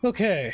Okay.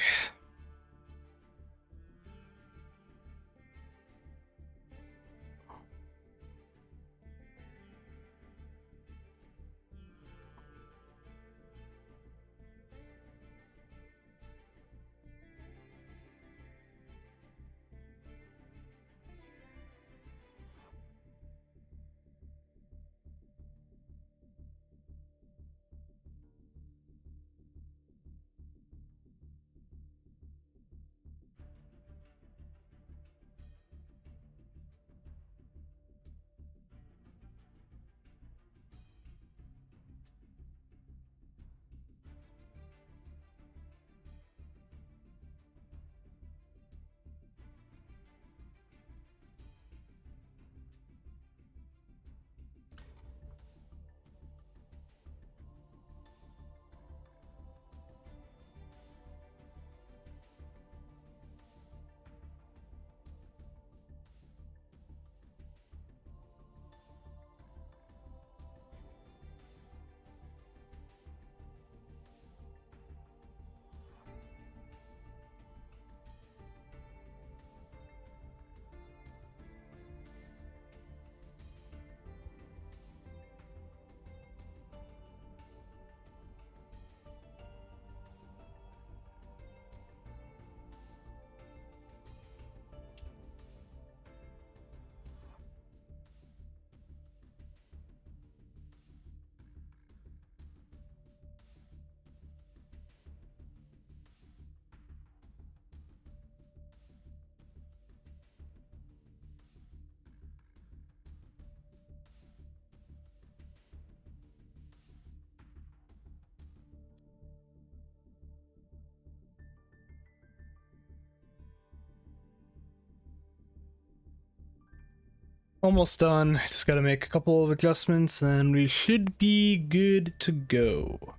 Almost done. Just gotta make a couple of adjustments and we should be good to go.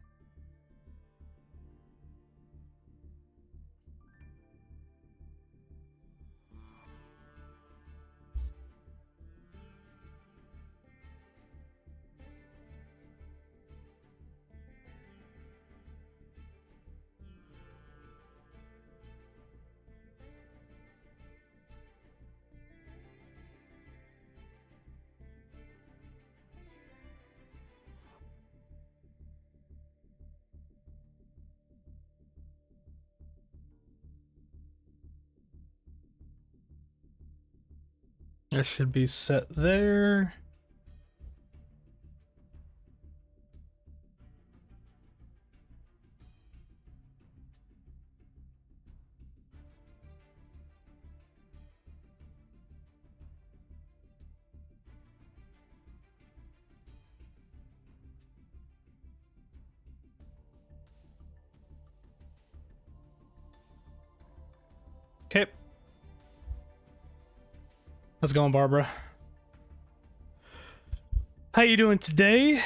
That should be set there. Okay. How's it going, Barbara? How you doing today?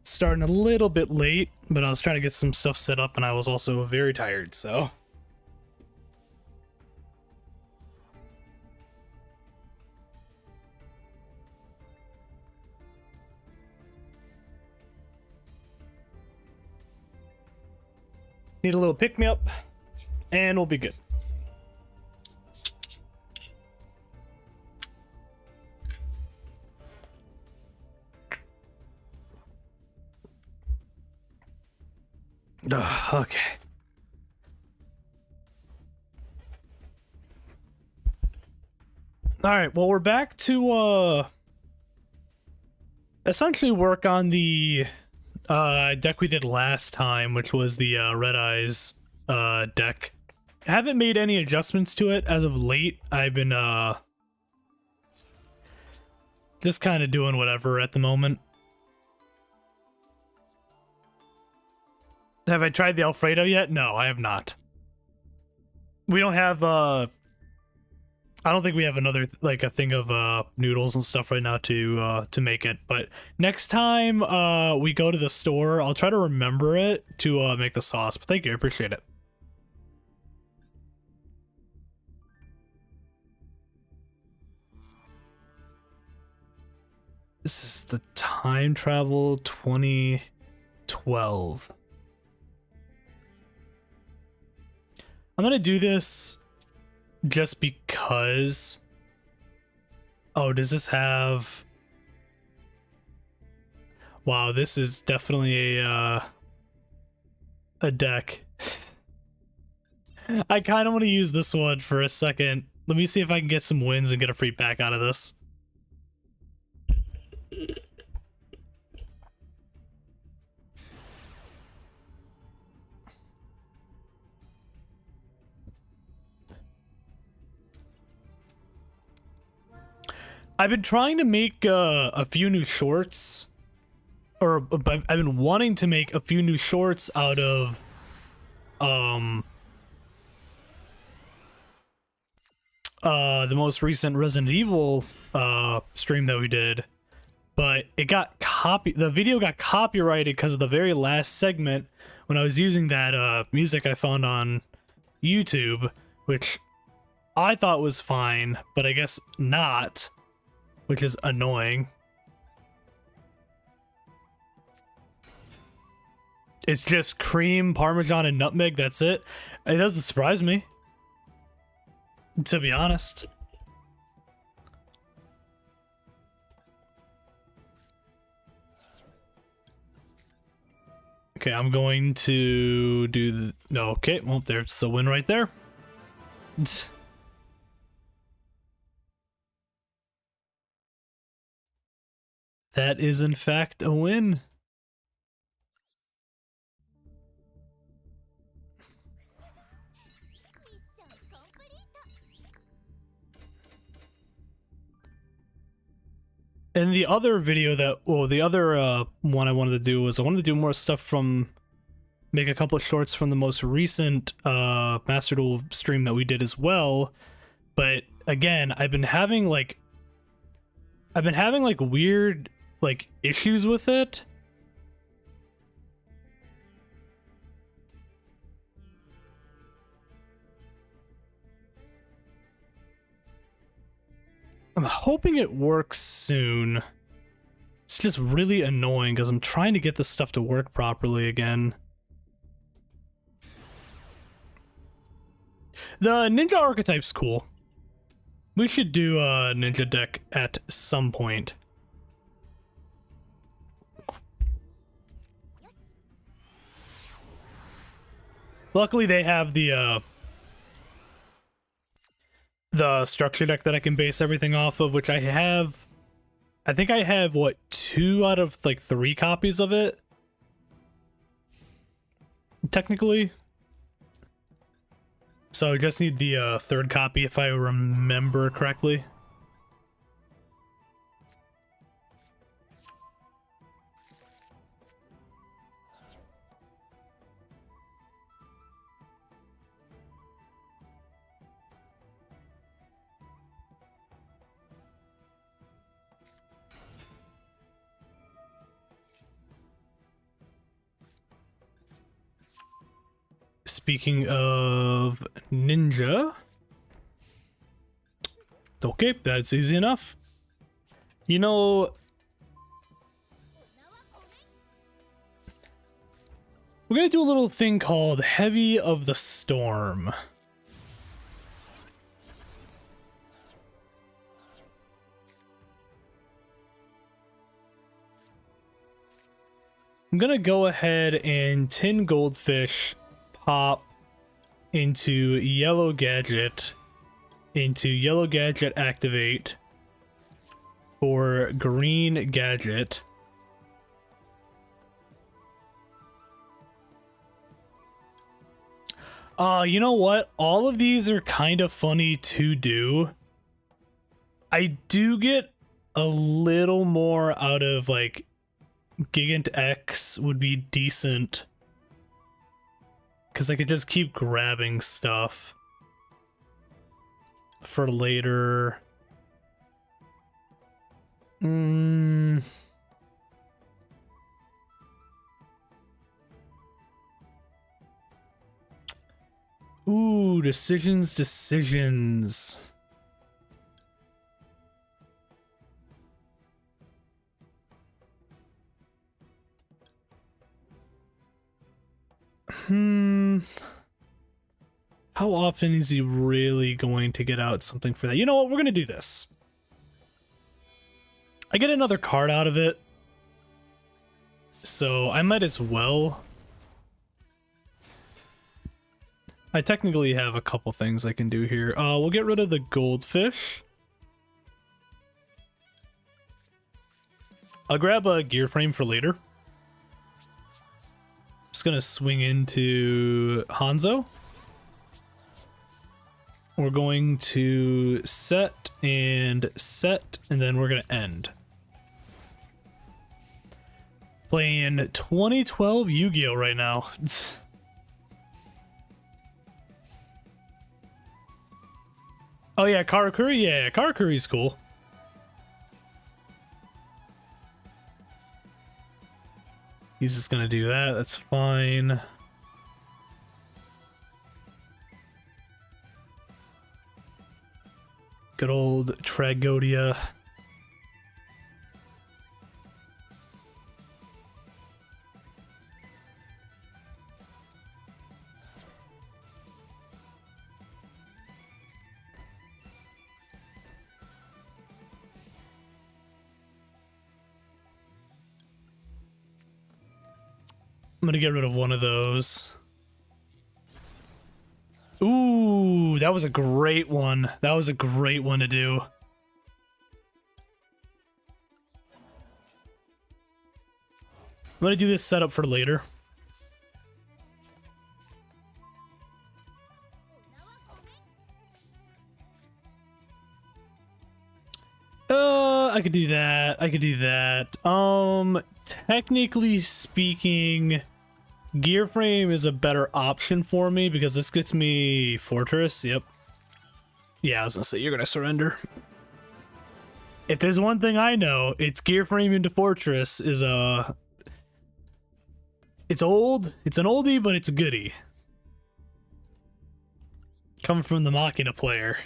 Starting a little bit late, but I was trying to get some stuff set up and I was also very tired, so. Need a little pick-me-up, and we'll be good. Okay. Alright, well, we're back to, essentially work on the, deck we did last time, which was the, Red Eyes, deck. I haven't made any adjustments to it as of late. I've been, just kind of doing whatever at the moment. Have I tried the Alfredo yet? No, I have not. We don't have, I don't think we have another, like, a thing of, noodles and stuff right now to make it. But next time, we go to the store, I'll try to remember it to, make the sauce. But thank you, I appreciate it. This is the time travel 2012. I'm gonna do this just because. Oh, does this have? Wow, this is definitely a deck. I kind of want to use this one for a second. Let me see if I can get some wins and get a free pack out of this. I've been trying to make a few new shorts, or I've been wanting to make a few new shorts out of the most recent Resident Evil stream that we did, but the video got copyrighted because of the very last segment when I was using that music I found on YouTube, which I thought was fine, but I guess not, which is annoying. It's just cream, Parmesan, and nutmeg, that's it. It doesn't surprise me, to be honest. Okay, I'm going to do the... No, okay, well, there's the win right there. That is, in fact, a win. And the other video that, well, the other one I wanted to do was I wanted to do more stuff from, make a couple of shorts from the most recent Master Duel stream that we did as well. But again, I've been having like weird like issues with it. I'm hoping it works soon. It's just really annoying because I'm trying to get this stuff to work properly again. The ninja archetype's cool. We should do a ninja deck at some point. Luckily they have the structure deck that I can base everything off of, which I have. I think I have, what, 2 out of like 3 copies of it? Technically. So I just need the 3rd copy if I remember correctly. Speaking of ninja, okay, that's easy enough. You know, we're gonna do a little thing called Heavy of the Storm. I'm gonna go ahead and 10 goldfish, pop into yellow gadget, activate for green gadget. You know what? All of these are kind of funny to do. I do get a little more out of like Gigant X would be decent, because I could just keep grabbing stuff for later. Ooh, decisions. How often is he really going to get out something for that? You know what? We're going to do this. I get another card out of it, so I might as well. I technically have a couple things I can do here. We'll get rid of the goldfish. I'll grab a gear frame for later. Just gonna swing into Hanzo. We're going to set, and then we're gonna end. Playing 2012 Yu-Gi-Oh! Right now. Oh yeah, Karakuri? Yeah, Karakuri's cool. He's just gonna do that, that's fine. Good old Tragodia. I'm gonna get rid of one of those. Ooh, that was a great one. That was a great one to do. I'm gonna do this setup for later. I could do that. I could do that. Technically speaking, gear frame is a better option for me because this gets me Fortress. Yep. Yeah, I was gonna say you're gonna surrender. If there's one thing I know, it's gear frame into Fortress is it's old. It's an oldie, but it's a goodie. Coming from the Machina player.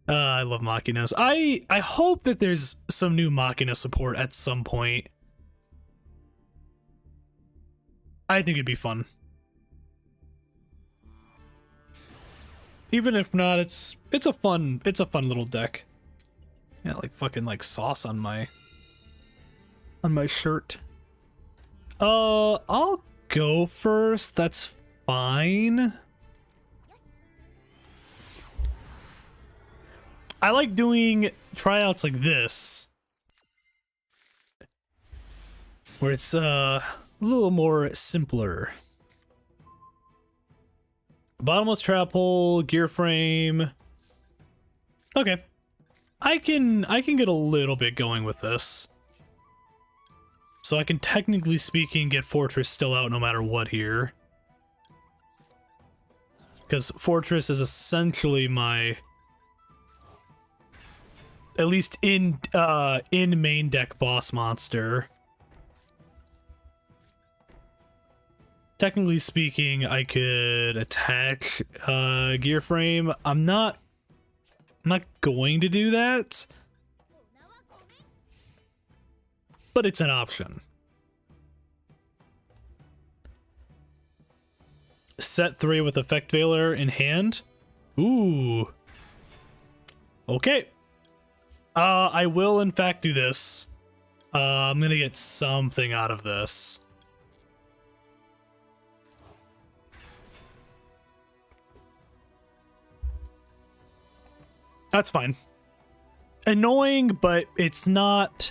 I love Machinas. I hope that there's some new Machina support at some point. I think it'd be fun. Even if not, it's a fun little deck. Yeah, like fucking like sauce on my shirt. I'll go first. That's fine. I like doing tryouts like this, where it's a little more simpler. Bottomless trap hole, gear frame. Okay, I can get a little bit going with this, so I can technically speaking get Fortress still out no matter what here, because Fortress is essentially my, at least in main deck, boss monster. Technically speaking, I could attack gear frame. I'm not going to do that, but it's an option. Set 3 with Effect Veiler in hand. Ooh. Okay. I will in fact do this. I'm gonna get something out of this. That's fine. Annoying, but it's not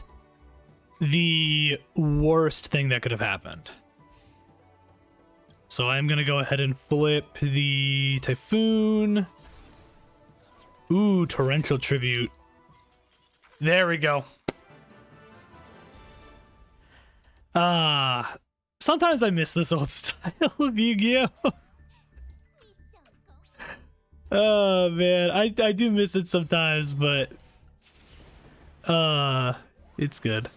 the worst thing that could have happened. So I'm gonna go ahead and flip the Typhoon. Ooh, Torrential Tribute. There we go. Sometimes I miss this old style of Yu-Gi-Oh! Oh man, I do miss it sometimes, but it's good.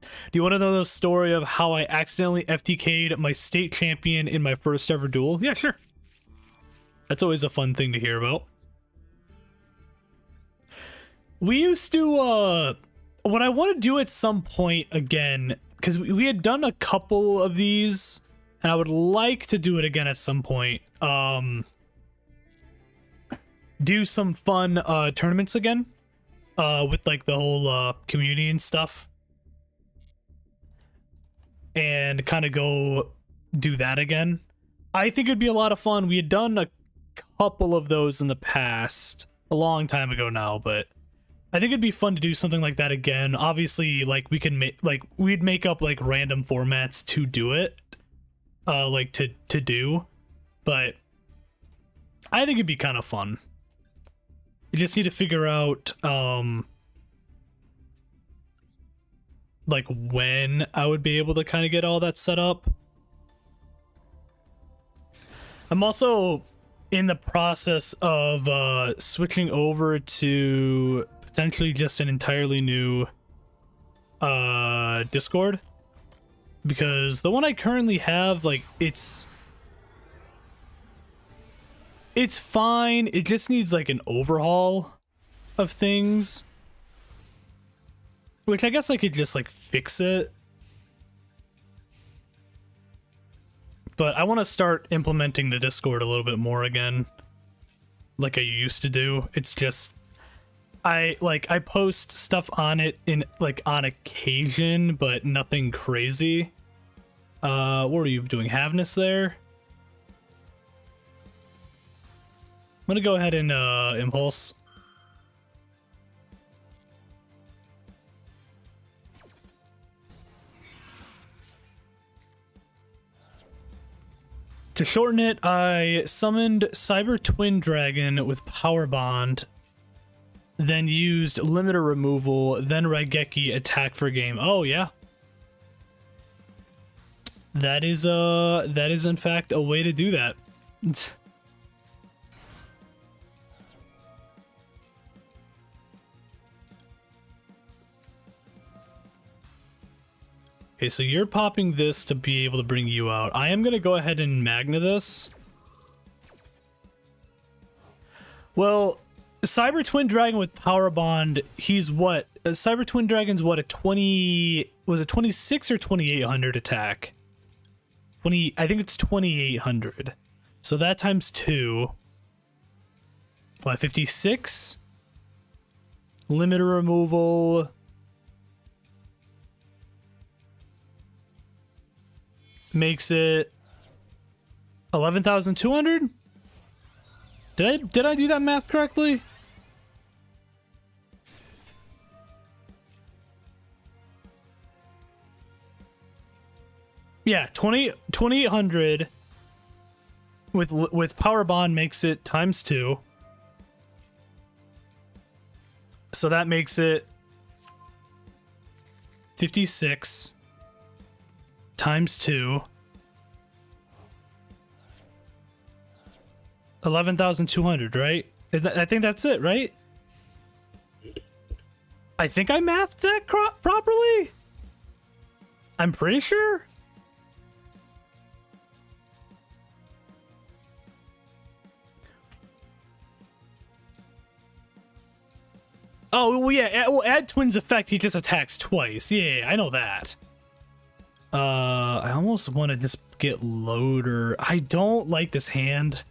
Do you want to know the story of how I accidentally FTK'd my state champion in my first ever duel? Yeah, sure. That's always a fun thing to hear about. We used to, what I want to do at some point again, because we had done a couple of these and I would like to do it again at some point. Do some fun tournaments again, with like the whole community and stuff, and kind of go do that again. I think it'd be a lot of fun. We had done a couple of those in the past, a long time ago now, but I think it'd be fun to do something like that again. Obviously, like we can make, like we'd make up like random formats to do it, like to do, but I think it'd be kind of fun. You just need to figure out like when I would be able to kind of get all that set up. I'm also in the process of switching over to potentially just an entirely new Discord, because the one I currently have, like, it's fine. It just needs like an overhaul of things, which I guess I could just like fix it. But I want to start implementing the Discord a little bit more again, like I used to do. It's just I post stuff on it in like on occasion, but nothing crazy. What were you doing, Havness there? I'm gonna go ahead and impulse. To shorten it, I summoned Cyber Twin Dragon with Power Bond, then used Limiter Removal, then Raigeki attack for game. Oh yeah. That is in fact a way to do that. Okay, so you're popping this to be able to bring you out. I am going to go ahead and Magna this. Well, Cyber Twin Dragon with Power Bond, he's what? Cyber Twin Dragon's what, a 20... Was it 26 or 2800 attack? 20... I think it's 2800. So that times 2. What, 56? Limiter removal... makes it 11,200. Did I do that math correctly? Yeah, 2800 with Power Bond makes it times 2. So that makes it 56 times 2. 11,200, right? I think that's it, right? I think I mathed that properly. I'm pretty sure. Oh, well, yeah, well, add Twin's effect, he just attacks twice. Yeah, I know that. I almost want to just get Loader. I don't like this hand.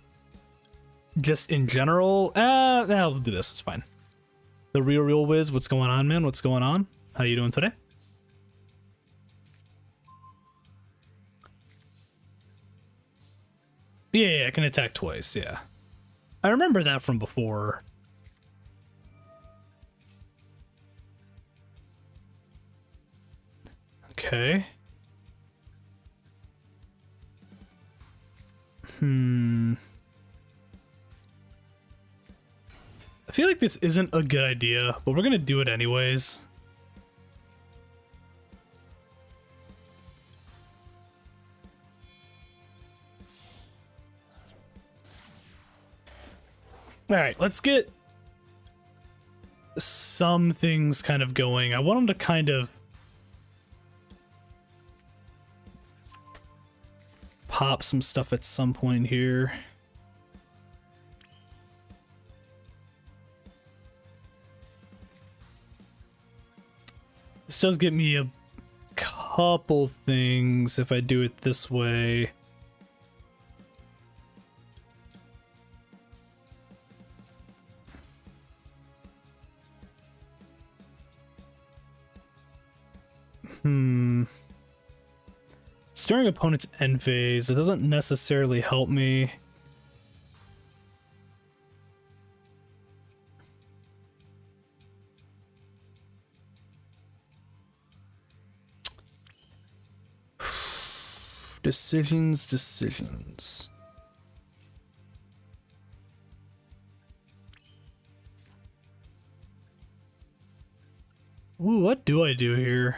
Just in general. I'll do this, it's fine. The real Wiz, what's going on, man? What's going on? How you doing today? Yeah, I can attack twice, yeah. I remember that from before. Okay. I feel like this isn't a good idea, but we're gonna do it anyways. Alright, let's get some things kind of going. I want them to kind of pop some stuff at some point here. This does get me a couple things if I do it this way. Stirring opponent's end phase, it doesn't necessarily help me. Decisions. Ooh, what do I do here?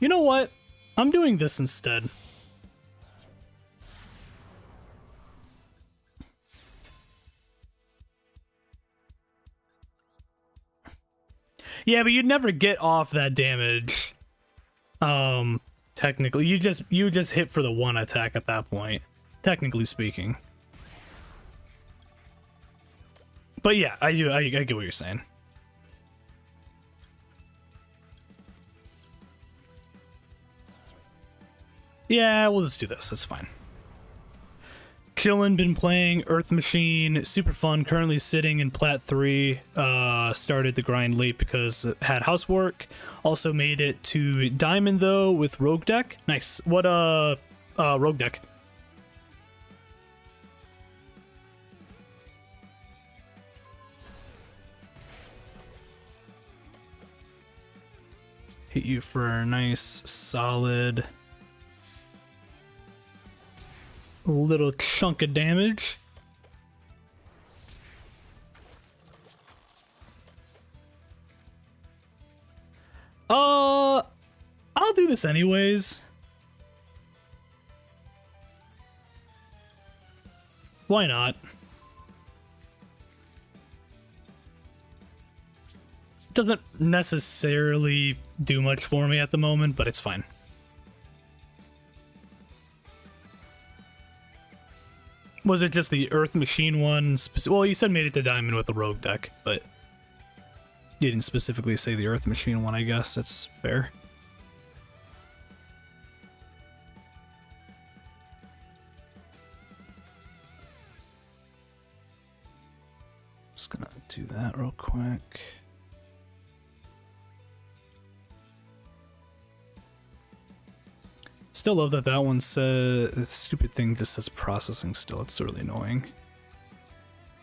You know what? I'm doing this instead. Yeah, but you'd never get off that damage. Technically, you just hit for the one attack at that point, technically speaking. But yeah, I get what you're saying. Yeah, we'll just do this. That's fine. Chillin', been playing Earth Machine, super fun. Currently sitting in Plat 3. Started the grind late because it had housework. Also made it to Diamond though with Rogue deck. Nice. What Rogue deck? Hit you for a nice solid little chunk of damage. I'll do this anyways. Why not? Doesn't necessarily do much for me at the moment, but it's fine. Was it just the Earth Machine one? Well, you said made it to Diamond with the Rogue deck, but you didn't specifically say the Earth Machine one, I guess. That's fair. Just gonna do that real quick. Still love that one says the stupid thing just says processing still. It's really annoying.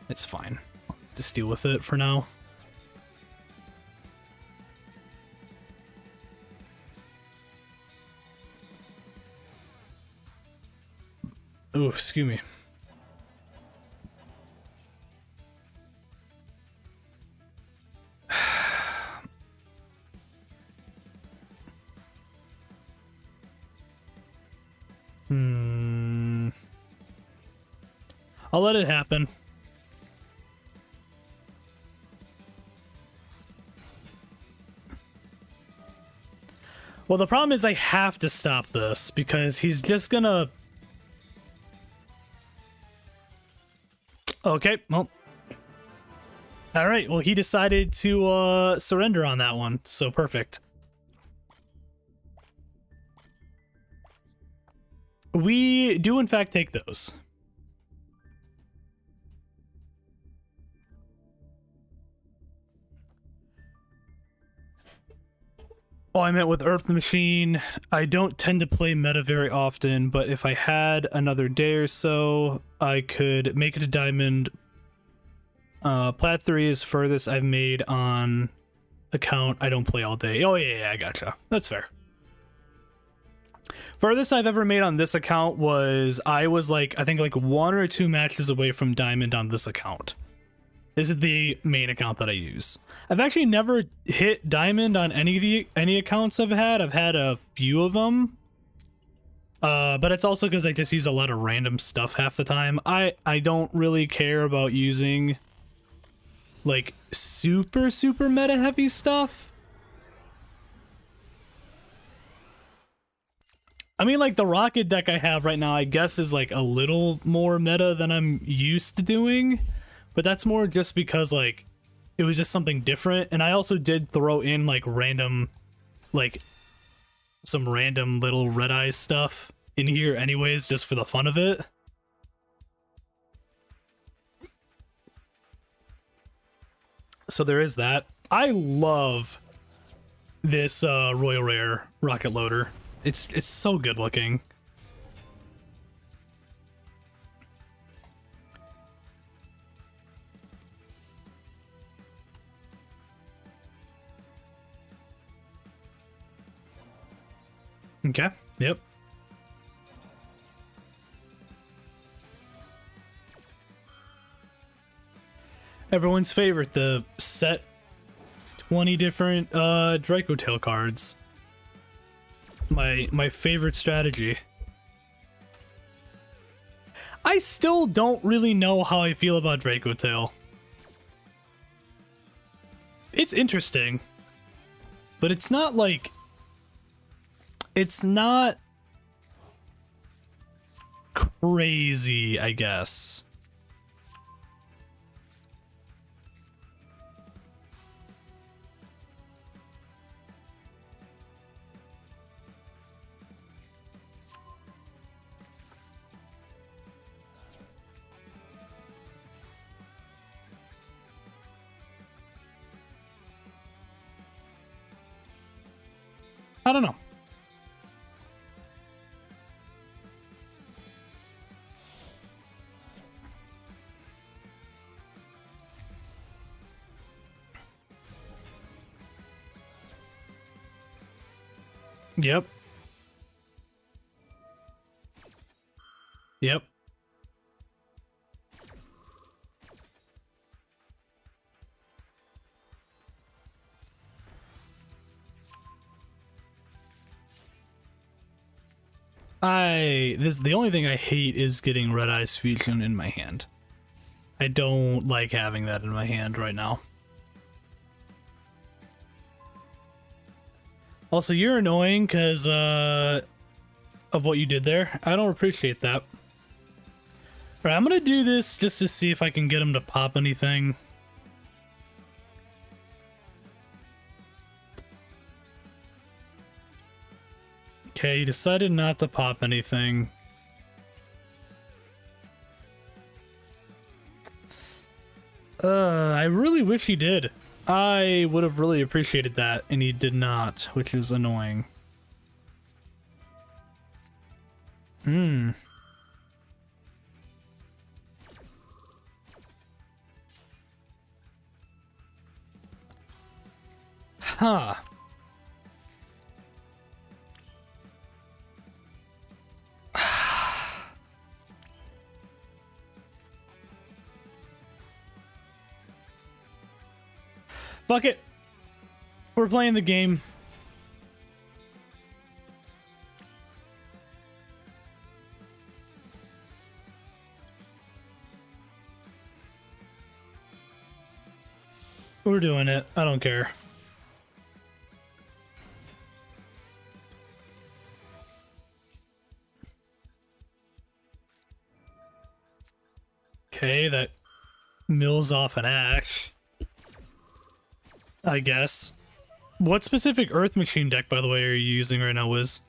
It's fine. I'll just deal with it for now. Oh, excuse me. I'll let it happen. Well, the problem is I have to stop this because he's just gonna... Okay, well... Alright, well, he decided to surrender on that one, so perfect. We do, in fact, take those. Oh, I meant with Earth Machine. I don't tend to play meta very often, but if I had another day or so, I could make it a Diamond. Plat 3 is furthest I've made on account. I don't play all day. Oh, yeah, I gotcha. That's fair. Furthest I've ever made on this account was, I was like, I think like 1 or 2 matches away from Diamond on this account. This is the main account that I use. I've actually never hit Diamond on any accounts I've had. I've had a few of them. But it's also because I just use a lot of random stuff half the time. I don't really care about using like super meta heavy stuff. I mean, like the Rokket deck I have right now, I guess is like a little more meta than I'm used to doing. But that's more just because, like, it was just something different. And I also did throw in, like, random, like, some random little Red Eye stuff in here anyways, just for the fun of it. So there is that. I love this Royal Rare rocket loader. It's so good looking. Okay, yep. Everyone's favorite, the set 20 different Draco Tail cards. My favorite strategy. I still don't really know how I feel about Draco Tail. It's interesting, but it's not like... It's not crazy, I guess. I don't know. Yep. Yep. The only thing I hate is getting Red Eyes Fusion in my hand. I don't like having that in my hand right now. Also, you're annoying because of what you did there. I don't appreciate that. Alright, I'm gonna do this just to see if I can get him to pop anything. Okay, he decided not to pop anything. I really wish he did. I would have really appreciated that, and he did not, which is annoying. Huh. Fuck it. We're playing the game. We're doing it. I don't care. Okay, that mills off an axe, I guess. What specific Earth Machine deck, by the way, are you using right now, Wiz?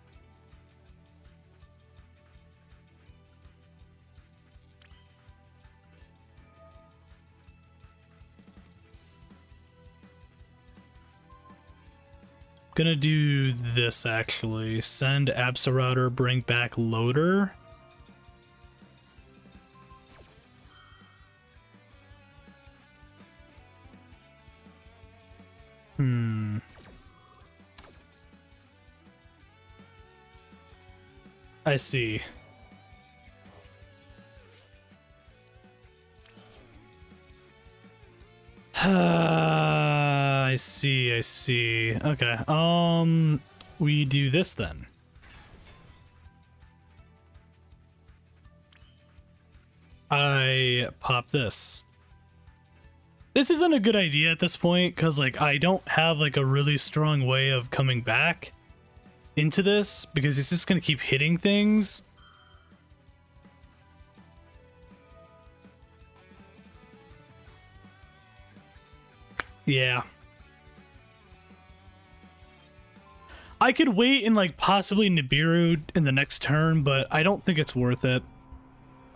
Gonna do this, actually. Send Absa bring back Loader. I see. I see, I see. Okay, we do this then. I pop this. This isn't a good idea at this point, because, like, I don't have, like, a really strong way of coming back into this, because it's just gonna keep hitting things. Yeah. I could wait and, like, possibly Nibiru in the next turn, but I don't think it's worth it.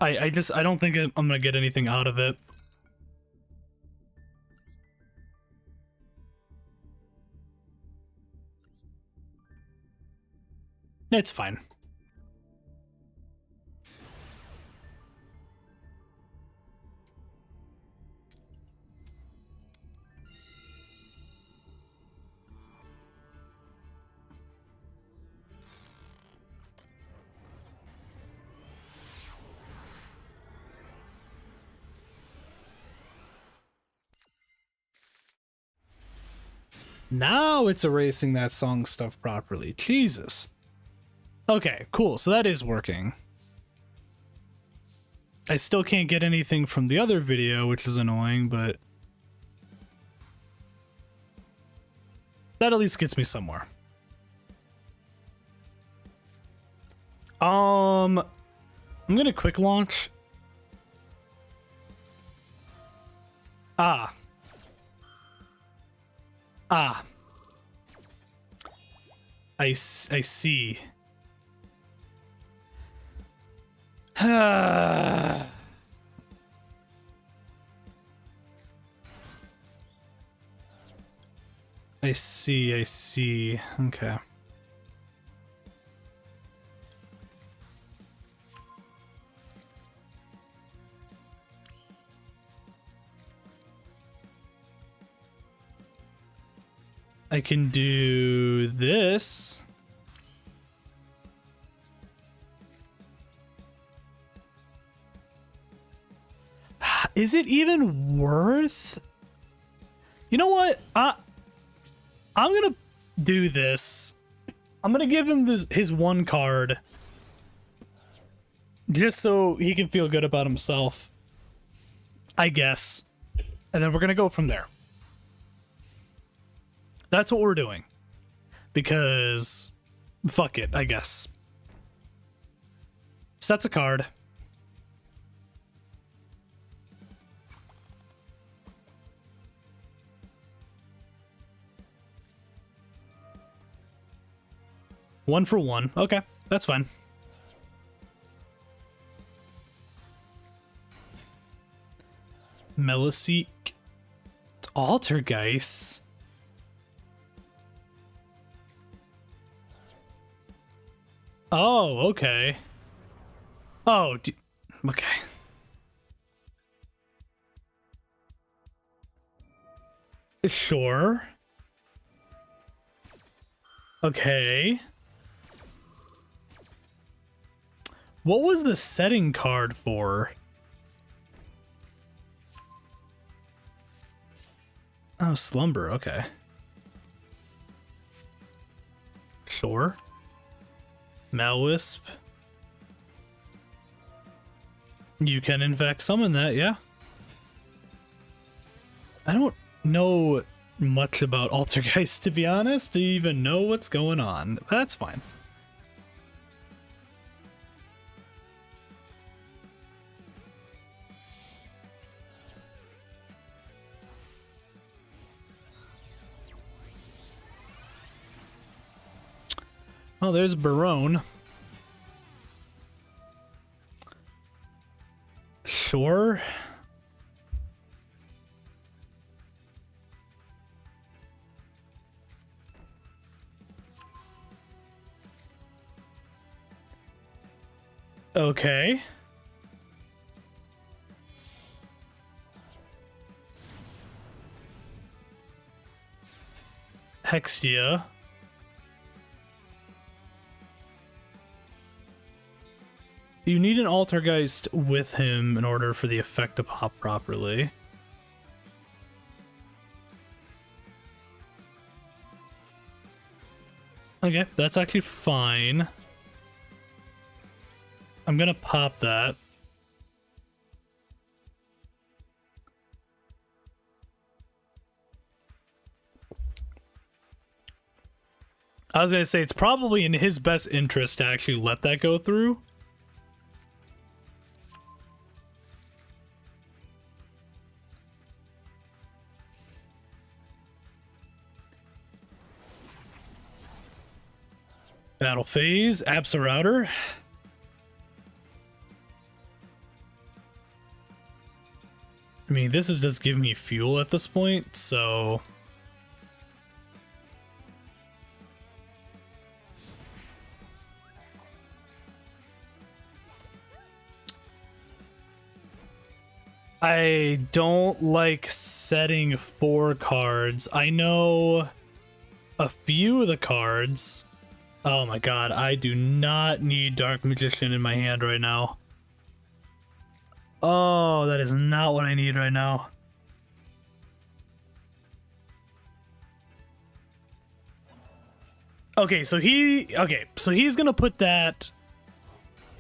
I don't think I'm gonna get anything out of it. It's fine. Now it's erasing that song stuff properly. Jesus. Okay, cool. So that is working. I still can't get anything from the other video, which is annoying, but that at least gets me somewhere. I'm gonna quick launch. I see. I see. Okay. I can do this. Is it even worth? You know what? I'm gonna do this. I'm gonna give him his one card, just so he can feel good about himself, I guess. And then we're gonna go from there. That's what we're doing. Because fuck it, I guess. Sets a card. One for one. Okay, that's fine. Meliseek. Altergeist. Oh, okay. Oh, okay. Sure. Okay. What was the setting card for? Oh, slumber. Okay. Sure. Malwisp. You can in fact summon that, yeah. I don't know much about Altergeist, to be honest, to even know what's going on. That's fine. Oh, there's Barone. Sure. Okay. Hexia. You need an Altergeist with him in order for the effect to pop properly. Okay, that's actually fine. I'm gonna pop that. I was gonna say, it's probably in his best interest to actually let that go through. Battle phase, Absorouter. I mean, this is just giving me fuel at this point, so... I don't like setting 4 cards. I know a few of the cards. Oh my god, I do not need Dark Magician in my hand right now. Oh, that is not what I need right now. Okay, so he's gonna put that,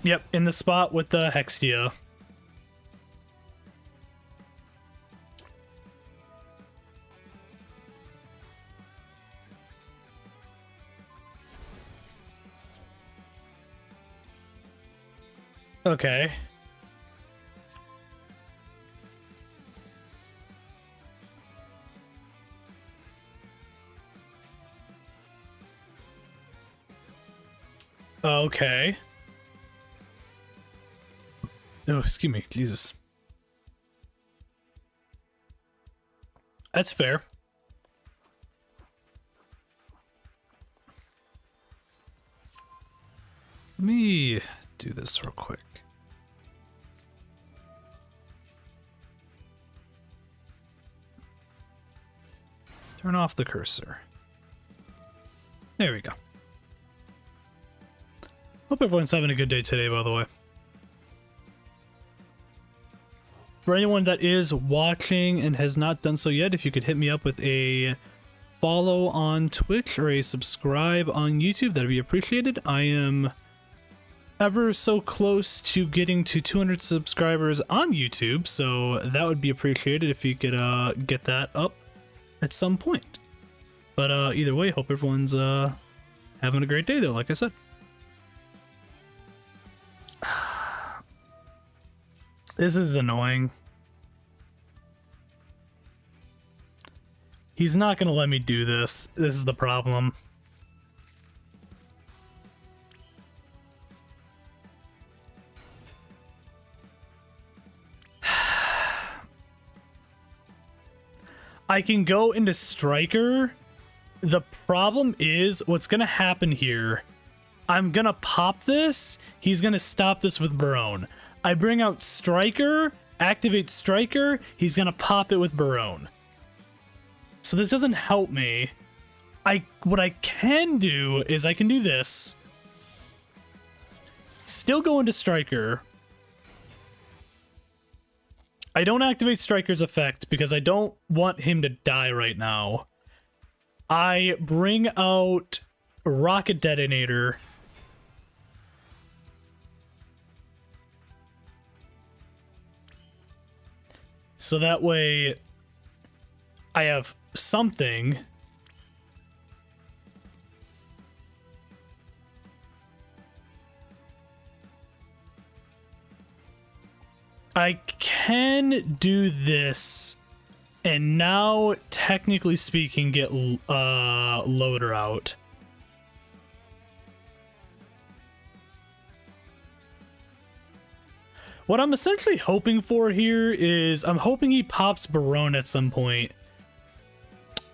yep, in the spot with the Hextia. Okay. Okay. Oh, excuse me, Jesus. That's fair. Let me do this real quick. Turn off the cursor. There we go. Hope everyone's having a good day today, by the way. For anyone that is watching and has not done so yet, if you could hit me up with a follow on Twitch or a subscribe on YouTube, that'd be appreciated. I am ever so close to getting to 200 subscribers on YouTube, so that would be appreciated if you could get that up at some point. But either way, hope everyone's having a great day though, like I said. This is annoying. He's not gonna let me do this. This is the problem. I can go into Striker. The problem is what's gonna happen here. I'm gonna pop this. He's gonna stop this with Barone. I bring out Striker, activate Striker. He's gonna pop it with Barone. So this doesn't help me. What I can do is I can do this. Still go into Striker. I don't activate Striker's effect because I don't want him to die right now. I bring out Rokket Detonator. So that way I have something. I can do this and now, technically speaking, get Loader out. What I'm essentially hoping for here is I'm hoping he pops Barone at some point.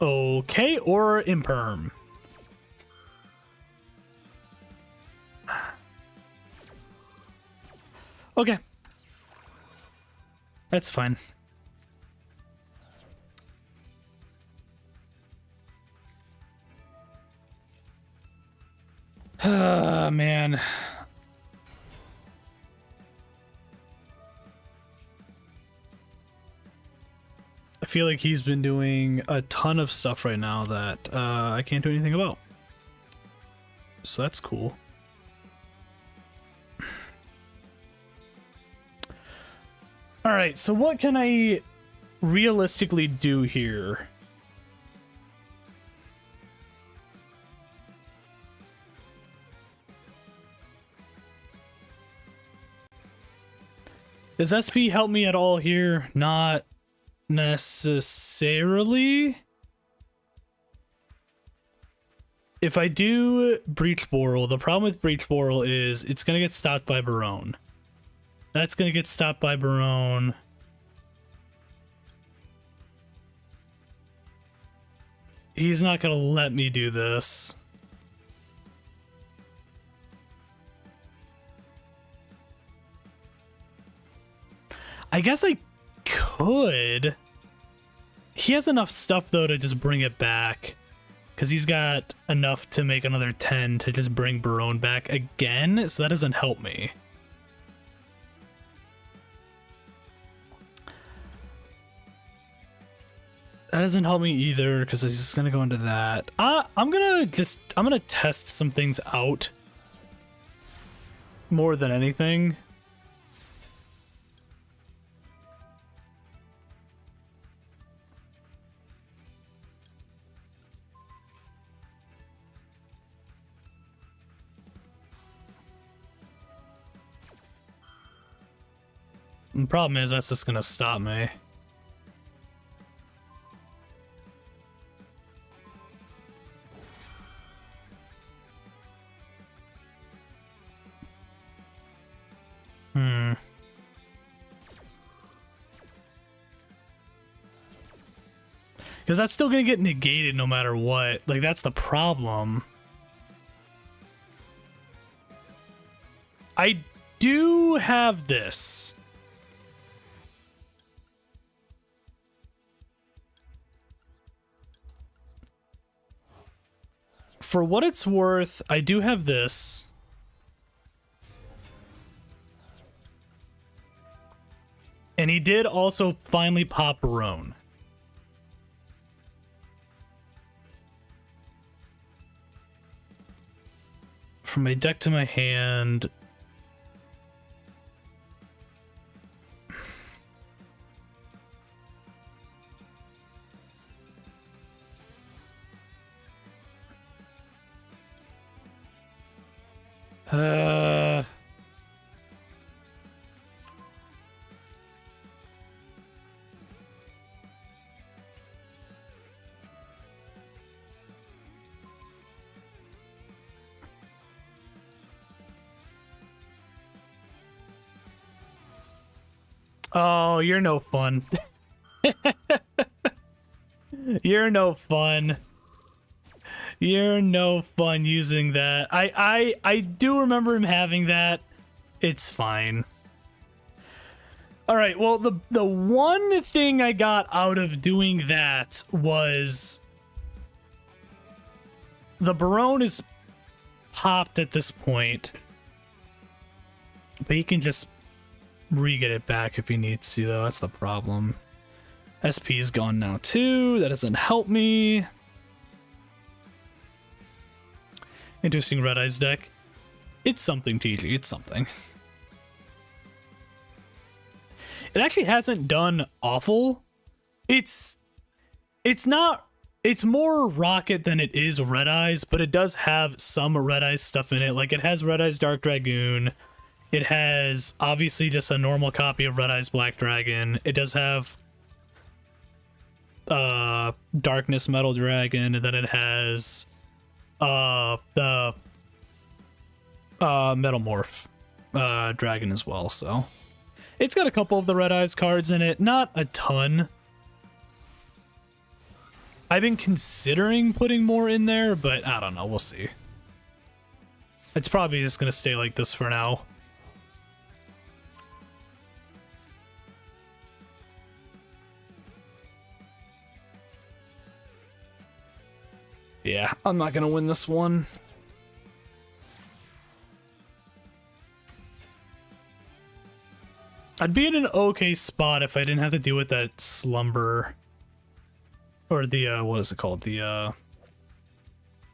Okay, or Imperm. Okay. That's fine. Ah, man. I feel like he's been doing a ton of stuff right now that I can't do anything about. So that's cool. Alright, so what can I realistically do here? Does SP help me at all here? Not necessarily. If I do Breach Borrel, the problem with Breach Borrel is it's going to get stopped by Barone. That's going to get stopped by Barone. He's not going to let me do this. I guess I could could. He has enough stuff, though, to just bring it back. Because he's got enough to make another 10 to just bring Borrel back again, so that doesn't help me. That doesn't help me either, because he's just going to go into that. I'm going to test some things out. More than anything. The problem is that's just gonna stop me. Because that's still gonna get negated no matter what. Like, that's the problem. I do have this. For what it's worth, I do have this. And he did also finally pop Borrel. From my deck to my hand. Oh, you're no fun. You're no fun. You're no fun using that. I do remember him having that. It's fine. All right, well, the one thing I got out of doing that was the Borrel is popped at this point, but he can just re-get it back if he needs to, though. That's the problem. SP is gone now too. That doesn't help me. Interesting Red Eyes deck. It's something, TG. It's something. It actually hasn't done awful. It's not. It's more Rokket than it is Red Eyes, but it does have some Red Eyes stuff in it. Like, it has Red Eyes Dark Dragoon. It has, obviously, just a normal copy of Red Eyes Black Dragon. It does have Darkness Metal Dragon, and then it has the Metamorph Dragon as well, so it's got a couple of the Red Eyes cards in it, not a ton. I've been considering putting more in there, but I don't know, we'll see. It's probably just gonna stay like this for now. Yeah, I'm not gonna win this one. I'd be in an okay spot if I didn't have to deal with that slumber. Or the, what is it called? The,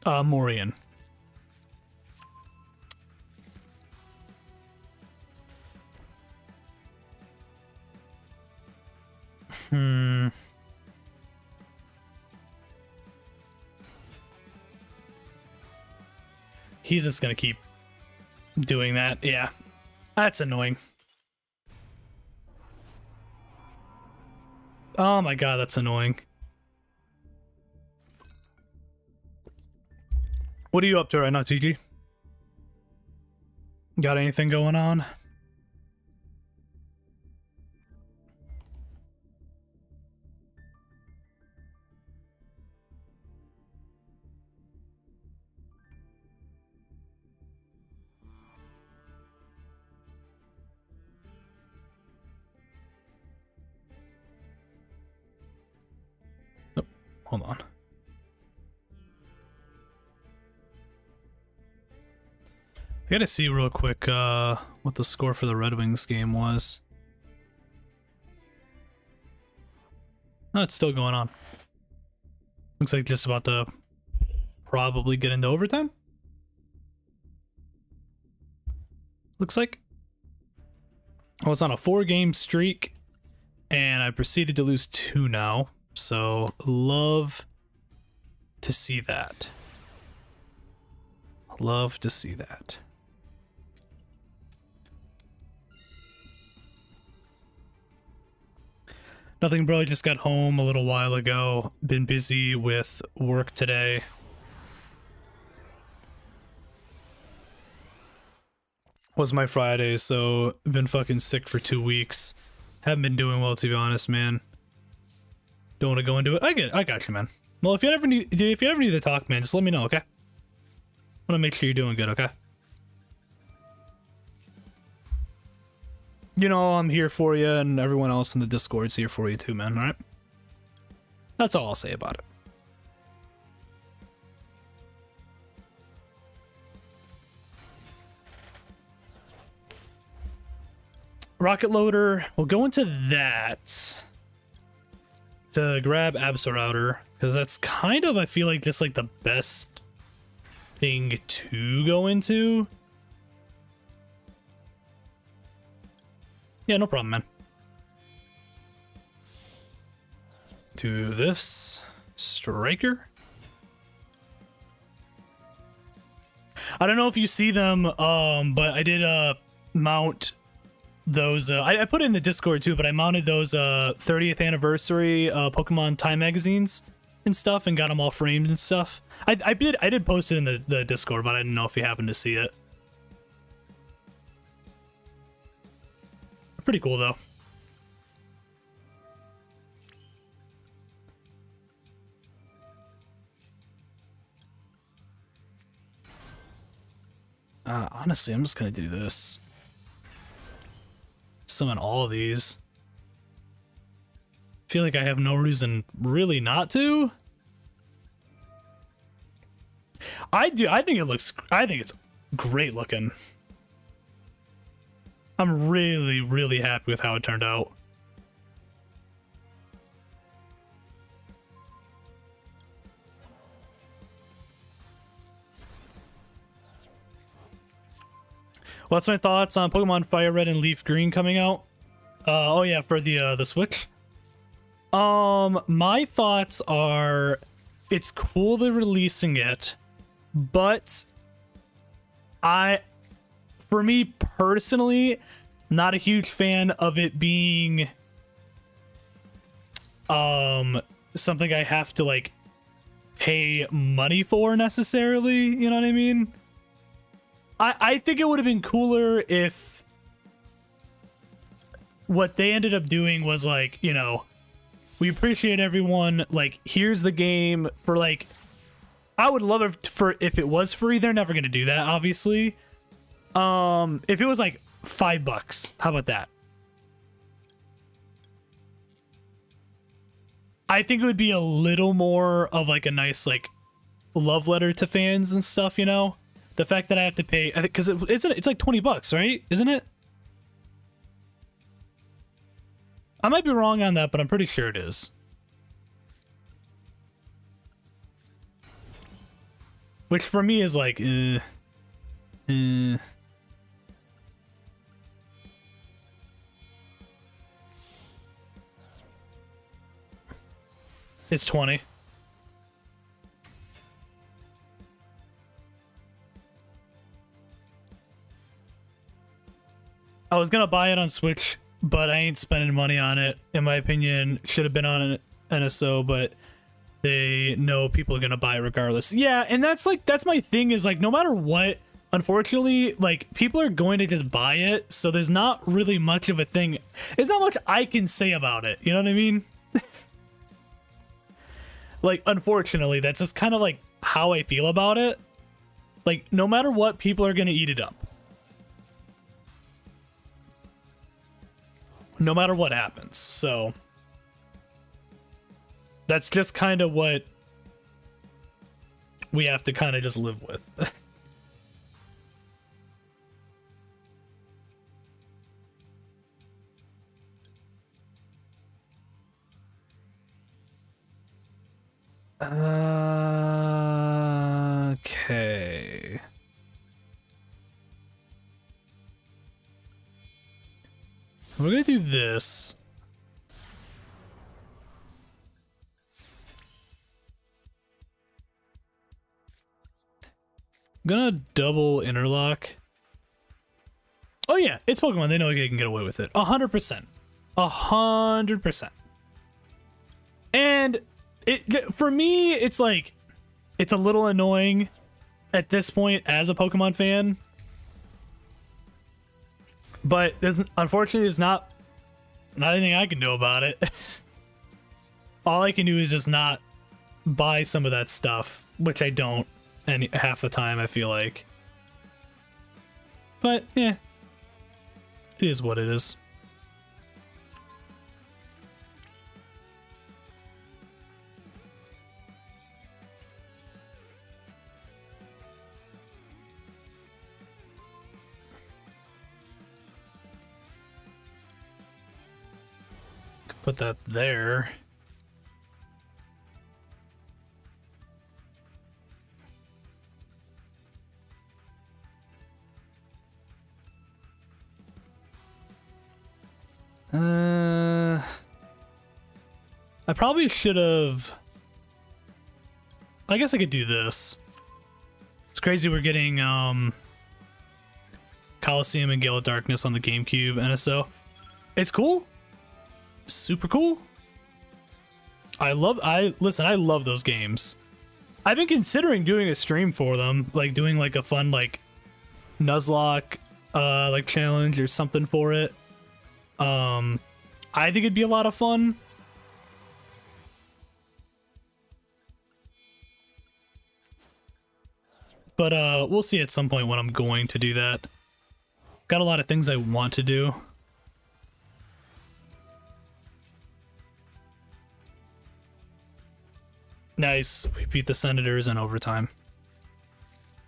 Morian. He's just gonna keep doing that. Yeah, that's annoying. Oh my god, that's annoying. What are you up to right now, TG? Got anything going on? hold on. I gotta see real quick what the score for the Red Wings game was. Oh, it's still going on. Looks like just about to probably get into overtime. Looks like. I was on a 4-game streak, and I proceeded to lose 2 now. So, love to see that. Love to see that. Nothing, bro. I just got home a little while ago. Been busy with work today. Was my Friday, so been fucking sick for 2 weeks. Haven't been doing well, to be honest, man. Don't want to go into it. I got you, man. Well, if you ever need to talk, man, just let me know, okay? I want to make sure you're doing good, okay? You know, I'm here for you, and everyone else in the Discord's here for you too, man, alright? That's all I'll say about it. Rocket loader, we'll go into that to grab Absol router, because that's kind of, I feel like, just like the best thing to go into. Yeah, no problem, man. To this striker. I don't know if you see them, but I did mount those. I put it in the Discord too, but I mounted those 30th anniversary Pokemon Time magazines and stuff, and got them all framed and stuff. I did post it in the Discord, but I didn't know if you happened to see it. Pretty cool though. Honestly, I'm just gonna do this. Summon all of these. Feel like I have no reason really not to. I think it's great looking. I'm really, really happy with how it turned out. What's my thoughts on Pokemon Fire Red and Leaf Green coming out? Oh yeah, for the Switch. My thoughts are, it's cool they're releasing it, but for me personally, not a huge fan of it being something I have to like pay money for necessarily, you know what I mean? I think it would have been cooler if what they ended up doing was like, you know, we appreciate everyone, like, here's the game for like, I would love it for if it was free. They're never gonna do that, obviously. If it was like $5, how about that? I think it would be a little more of like a nice like love letter to fans and stuff, you know? The fact that I have to pay, because it's like $20, right? Isn't it? I might be wrong on that, but I'm pretty sure it is. Which for me is like, It's 20. I was gonna buy it on Switch, but I ain't spending money on it. In my opinion, should have been on an NSO, but they know people are gonna buy it regardless. Yeah, and that's my thing is like, no matter what, unfortunately, like, people are going to just buy it, so there's not really much of a thing. There's not much I can say about it, you know what I mean? Like, unfortunately, that's just kind of like how I feel about it. Like, no matter what, people are gonna eat it up. No matter what happens, so That's just kind of what we have to kind of just live with. Okay. We're gonna do this. I'm gonna double interlock. Oh yeah, it's Pokemon. They know they can get away with it. 100%. 100%. And for me, it's like, it's a little annoying at this point as a Pokemon fan. But unfortunately, there's not anything I can do about it. All I can do is just not buy some of that stuff, which I don't half the time, I feel like. But yeah, it is what it is. Put that there. I probably should have. I guess I could do this. It's crazy we're getting Coliseum and Gale of Darkness on the GameCube NSO. It's cool. Super cool. I love those games. I've been considering doing a stream for them, like doing like a fun like Nuzlocke like challenge or something for it. I think it'd be a lot of fun. But we'll see at some point when I'm going to do that. Got a lot of things I want to do. Nice. We beat the Senators in overtime.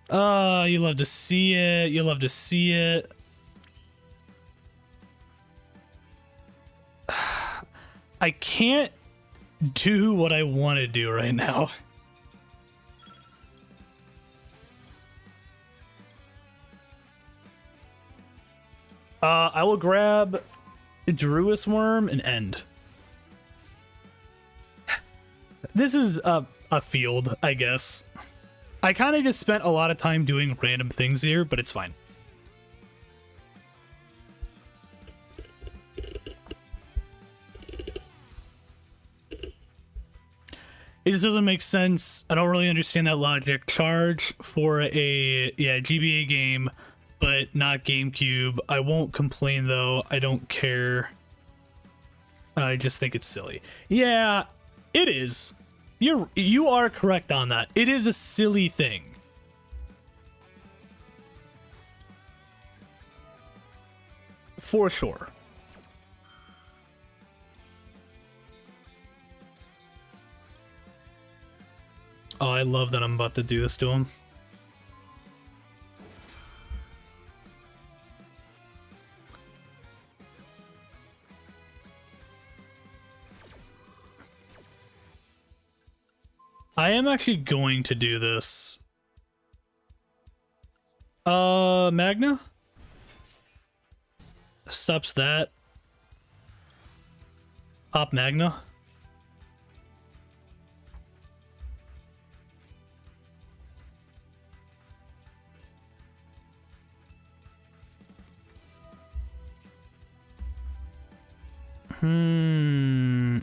You love to see it. You love to see it. I can't do what I want to do right now. I will grab Druis Worm and end. This is a field, I guess. I kind of just spent a lot of time doing random things here, but it's fine. It just doesn't make sense. I don't really understand that logic. Charge for a GBA game, but not GameCube. I won't complain though. I don't care. I just think it's silly. Yeah, it is. You are correct on that. It is a silly thing. For sure. Oh, I love that I'm about to do this to him. I am actually going to do this. Magna? Stops that. Pop Magna.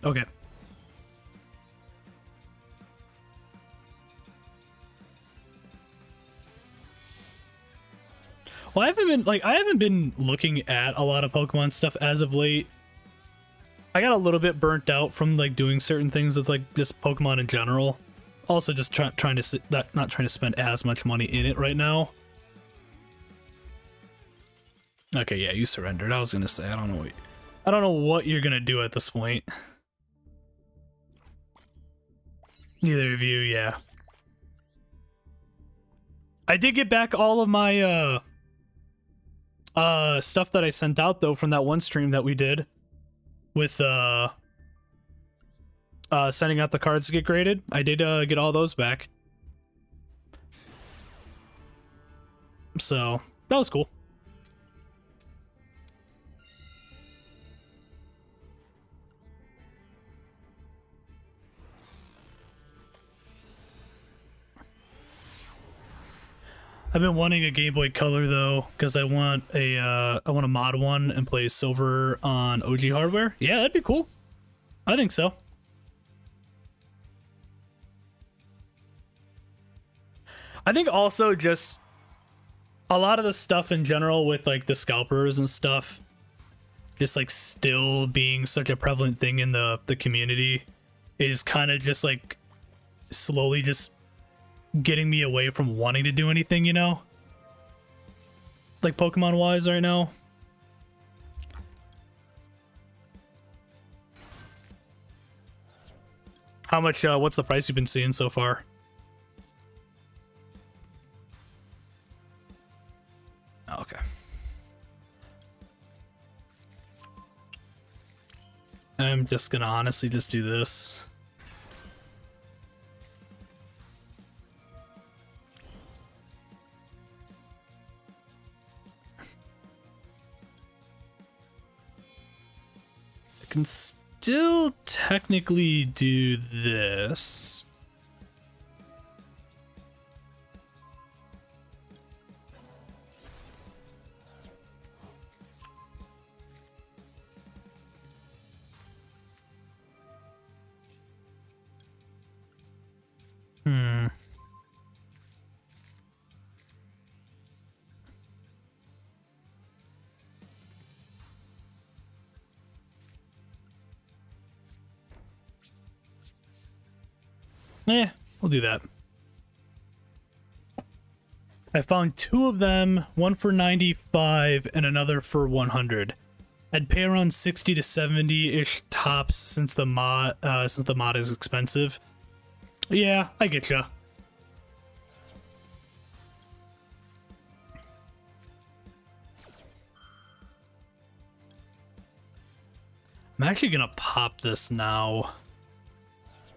Okay. Well, I haven't been looking at a lot of Pokemon stuff as of late. I got a little bit burnt out from like doing certain things with like just Pokemon in general. Also, just not trying to spend as much money in it right now. Okay, yeah, you surrendered. I was gonna say I don't know what you're gonna do at this point. Neither of you, yeah. I did get back all of my stuff that I sent out though from that one stream that we did with sending out the cards to get graded. I did get all those back. So that was cool. I've been wanting a Game Boy Color though, because I want a mod one and play Silver on OG hardware. Yeah, that'd be cool. I think so. I think also just a lot of the stuff in general with like the scalpers and stuff, just like still being such a prevalent thing in the community, is kind of just like slowly just getting me away from wanting to do anything, you know, like Pokemon wise right now. How much what's the price you've been seeing so far? Okay. I'm just gonna honestly just do this. I can still technically do this. Yeah, we'll do that. I found 2 of them, one for 95 and another for 100. I'd pay around 60 to 70-ish tops since the mod is expensive. Yeah, I get ya. I'm actually gonna pop this now,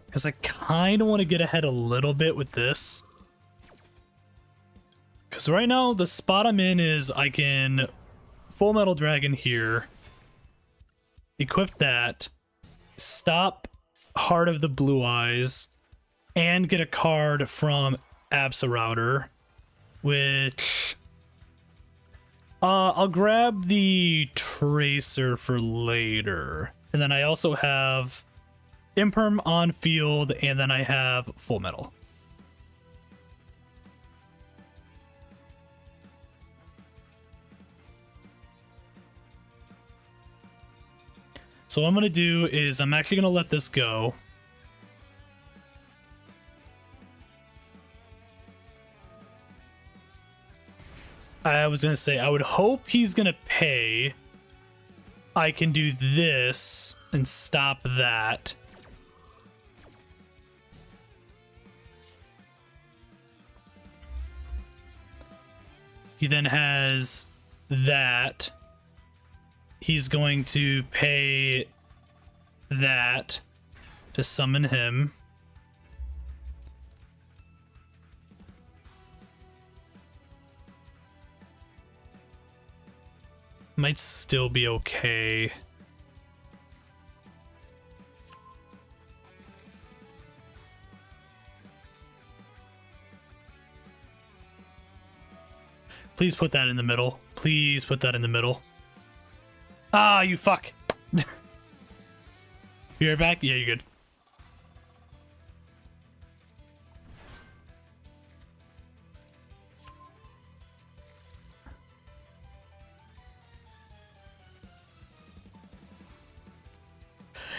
because I kind of want to get ahead a little bit with this. Because right now, the spot I'm in is I can Full Metal Dragon here, equip that, stop Heart of the Blue Eyes, and get a card from Absolrouter, which I'll grab the Tracer for later. And then I also have Imperm on field, and then I have Full Metal. So what I'm going to do is I'm actually going to let this go. I was going to say, I would hope he's going to pay. I can do this and stop that. He then has that. He's going to pay that to summon him. Might still be okay. Please put that in the middle. Please put that in the middle. Ah, you fuck. You're back? Yeah, you're good.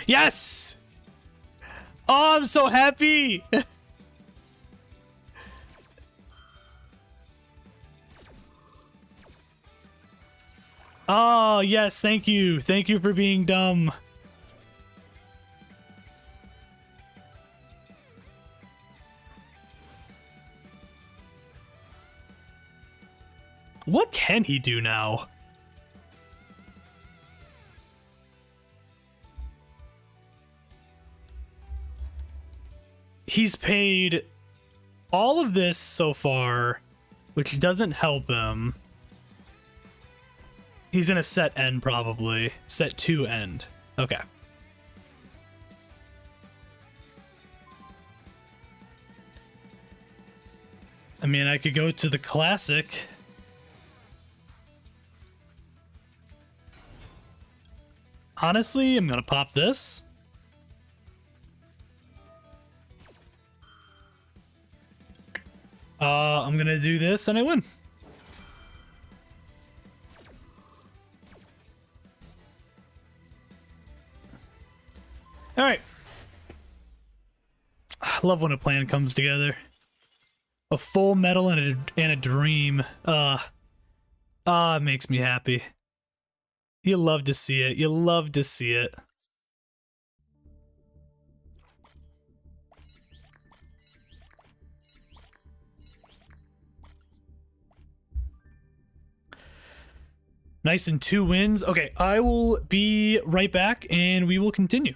Yes! Oh, I'm so happy! Oh, yes, thank you. Thank you for being dumb. What can he do now? He's paid all of this so far, which doesn't help him. He's gonna set end probably. Set 2 end. Okay. I mean, I could go to the classic. Honestly, I'm gonna pop this. I'm gonna do this and I win. All right. I love when a plan comes together. A full metal and a dream. It makes me happy. You love to see it. You love to see it. Nice and 2 wins. Okay, I will be right back and we will continue.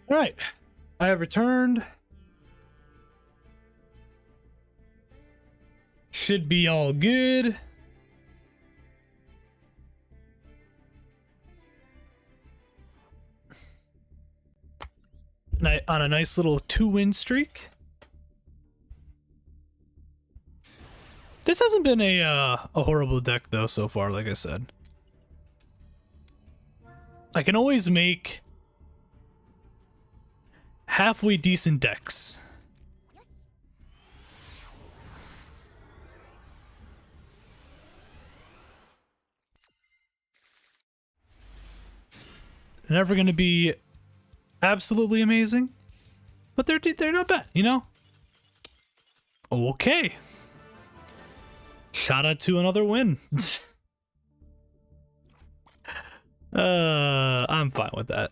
All right, I have returned. Should be all good. On a nice little 2-win streak. This hasn't been a horrible deck though so far, like I said. I can always make halfway decent decks. They're never going to be absolutely amazing, but they're not bad, you know? Okay. Shout out to another win. I'm fine with that.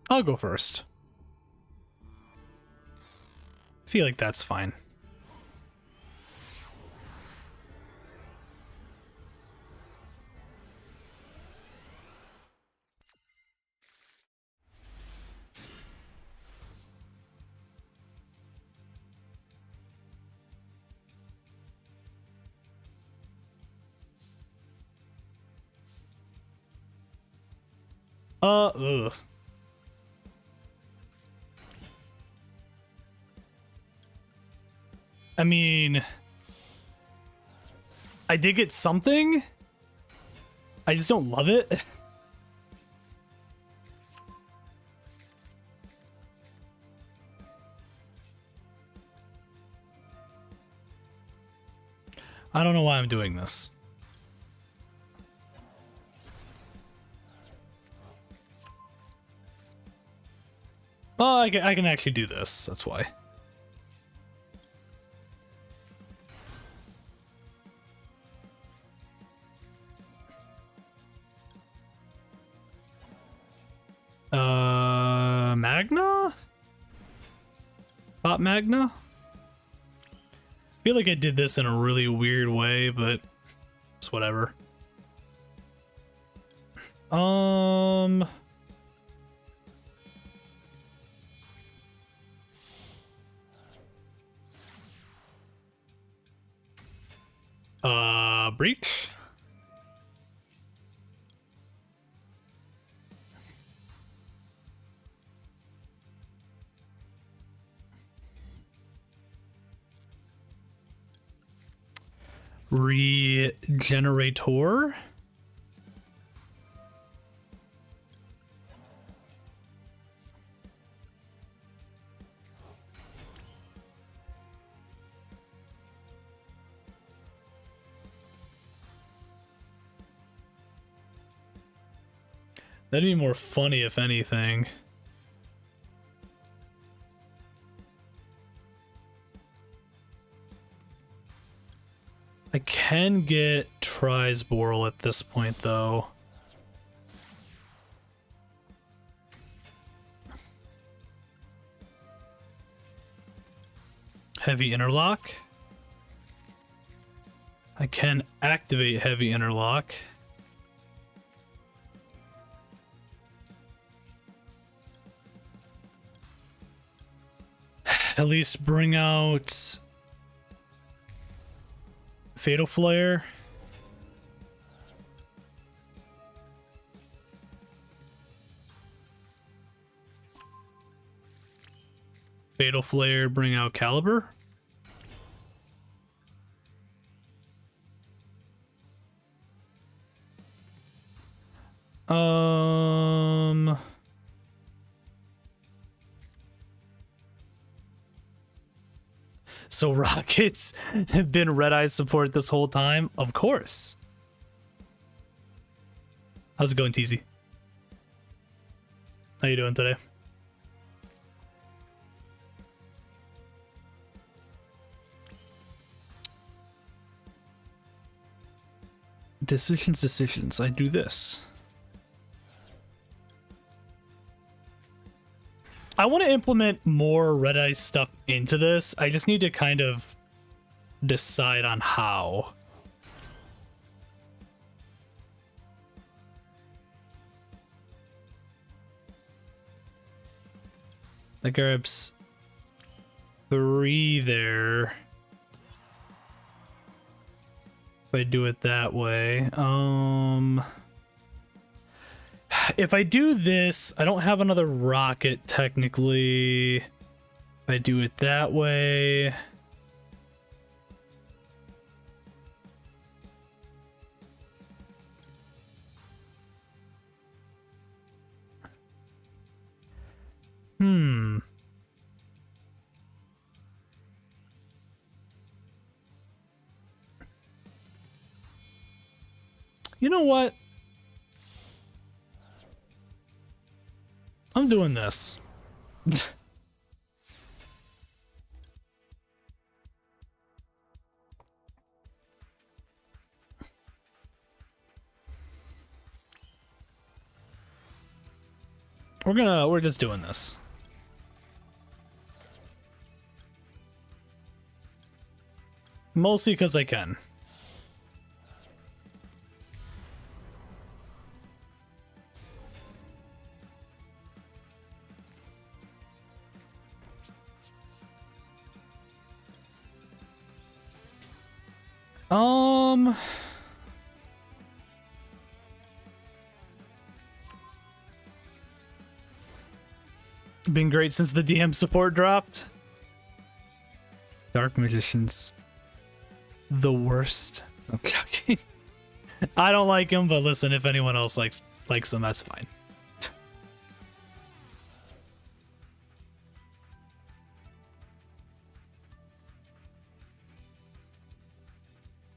I'll go first. I feel like that's fine. Ugh. I mean, I did get something. I just don't love it. I don't know why I'm doing this. Oh, I can actually do this. That's why. Magna? Pop Magna? I feel like I did this in a really weird way, but it's whatever. Breach? Regenerator? That'd be more funny if anything. I can get tries Borrel at this point, though. Heavy Interlock. I can activate Heavy Interlock. At least bring out Fatal Flare. Fatal Flare, bring out Caliber. So Rockets have been Red Eye support this whole time? Of course. How's it going, TZ? How you doing today? Decisions. I do this. I want to implement more Red Eye stuff into this. I just need to kind of decide on how. That grabs 3 there. If I do it that way. If I do this, I don't have another rocket technically. If I do it that way. You know what? I'm doing this. We're We're just doing this. Mostly because I can. Been great since the DM support dropped. Dark Magicians. The worst. Okay. I don't like him, but listen, if anyone else likes him, that's fine.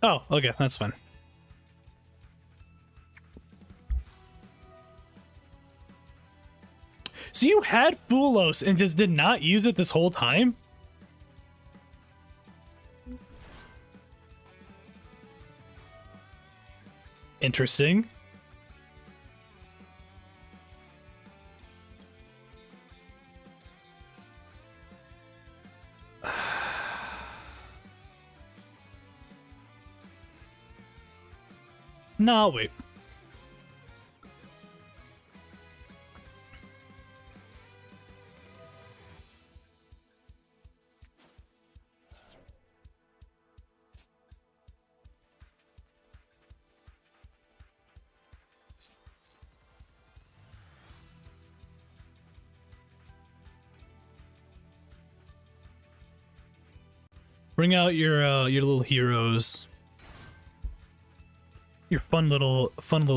Oh, okay, that's fine. So you had Fulos and just did not use it this whole time? Interesting. No, wait. Bring out your little heroes. Your fun little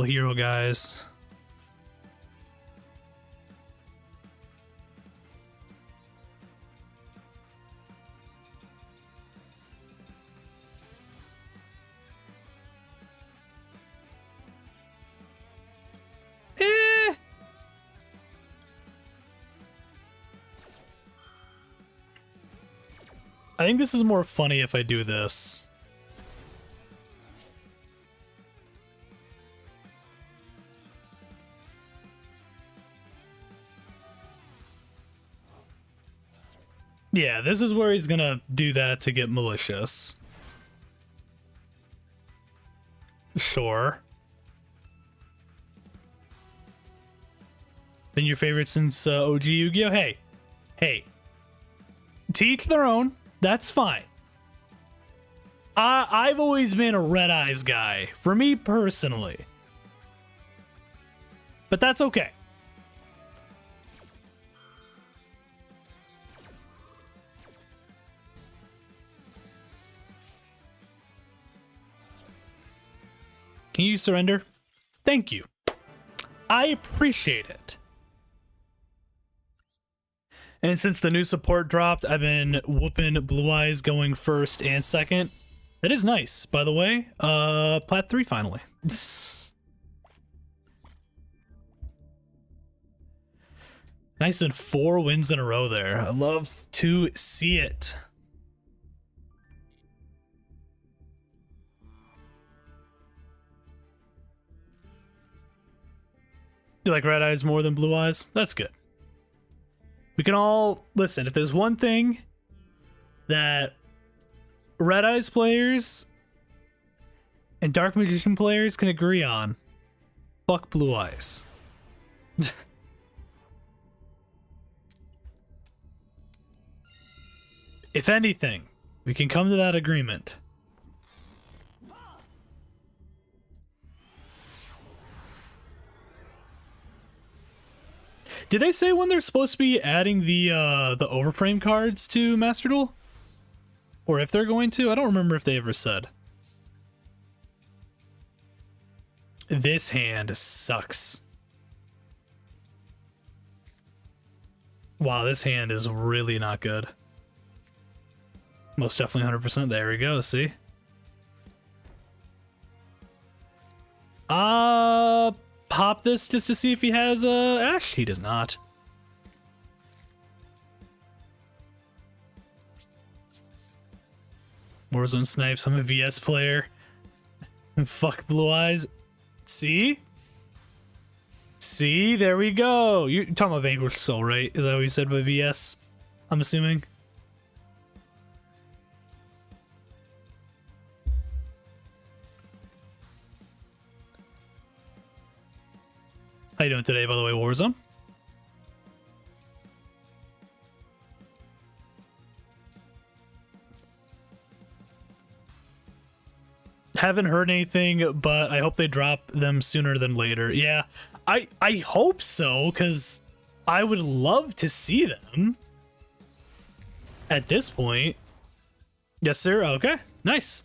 hero guys. I think this is more funny if I do this. Yeah, this is where he's gonna do that to get malicious. Sure. Been your favorite since OG Yu-Gi-Oh? Hey. To each their own. That's fine. I've always been a Red Eyes guy, for me personally. But that's okay. Can you surrender? Thank you. I appreciate it. And since the new support dropped, I've been whooping Blue Eyes going first and second. That is nice, by the way. Plat 3 finally. Nice and 4 wins in a row there. I love to see it. You like Red Eyes more than Blue Eyes? That's good. We can all listen. If there's one thing that Red Eyes players and Dark Magician players can agree on, fuck Blue Eyes. If anything, we can come to that agreement. Did they say when they're supposed to be adding the overframe cards to Master Duel? Or if they're going to? I don't remember if they ever said. This hand sucks. Wow, this hand is really not good. Most definitely 100%. There we go, see? Pop this just to see if he has Ash. He does not. Warzone snipes. I'm a VS player. Fuck Blue Eyes. See? See, there we go. You're talking about Vanquished Soul, right? Is that what you said by VS? I'm assuming. How you doing today, by the way, Warzone? Haven't heard anything, but I hope they drop them sooner than later. Yeah, I hope so, because I would love to see them at this point. Yes, sir. Okay, nice.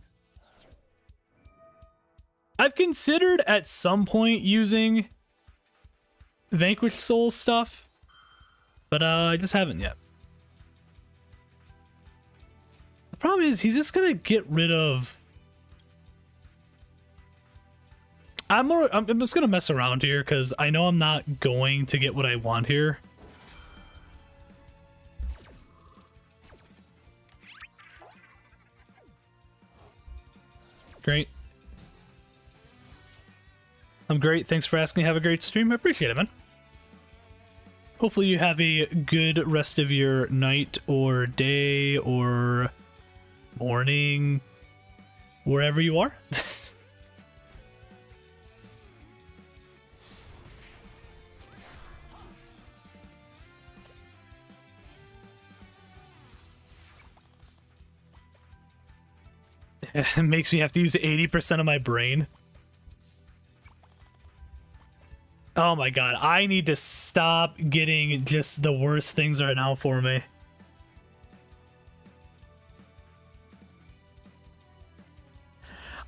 I've considered at some point using Vanquished Soul stuff, but I just haven't yet. The problem is he's just gonna get rid of... I'm just gonna mess around here because I know I'm not going to get what I want here. Great. I'm great. Thanks for asking. Have a great stream. I appreciate it, man. Hopefully you have a good rest of your night or day or morning, wherever you are. It makes me have to use 80% of my brain. Oh my god, I need to stop getting just the worst things right now for me.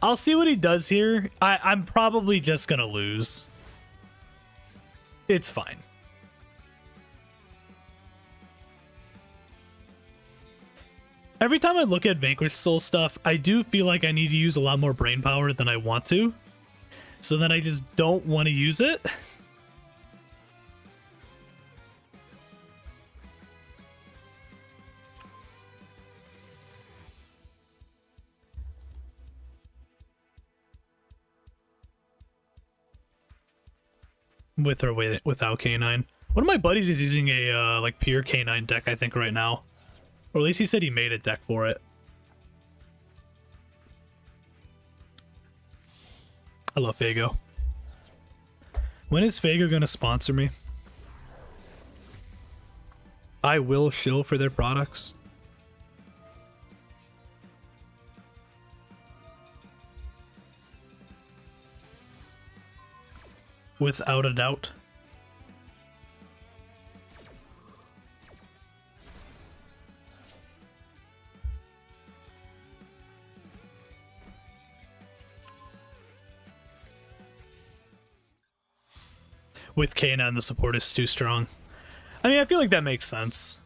I'll see what he does here. I'm probably just gonna lose. It's fine. Every time I look at Vanquished Soul stuff, I do feel like I need to use a lot more brain power than I want to. So then I just don't want to use it. With or without K9. One of my buddies is using a like pure K9 deck, I think, right now. Or at least he said he made a deck for it. I love Fago. When is Fago gonna sponsor me? I will shill for their products. Without a doubt. With K9, the support is too strong. I mean, I feel like that makes sense.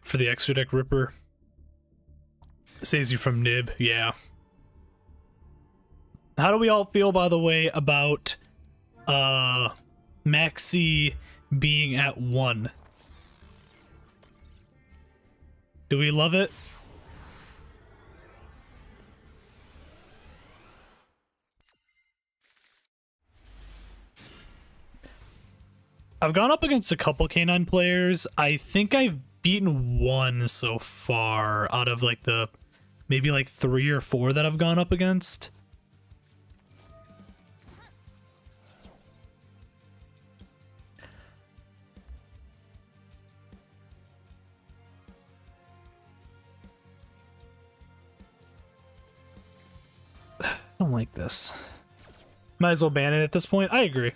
For the extra deck Ripper. Saves you from nib, yeah. How do we all feel, by the way, about Maxi being at 1? Do we love it? I've gone up against a couple K9 players. I think I've beaten 1 so far out of like the maybe like 3 or 4 that I've gone up against. I don't like this. Might as well ban it at this point. I agree.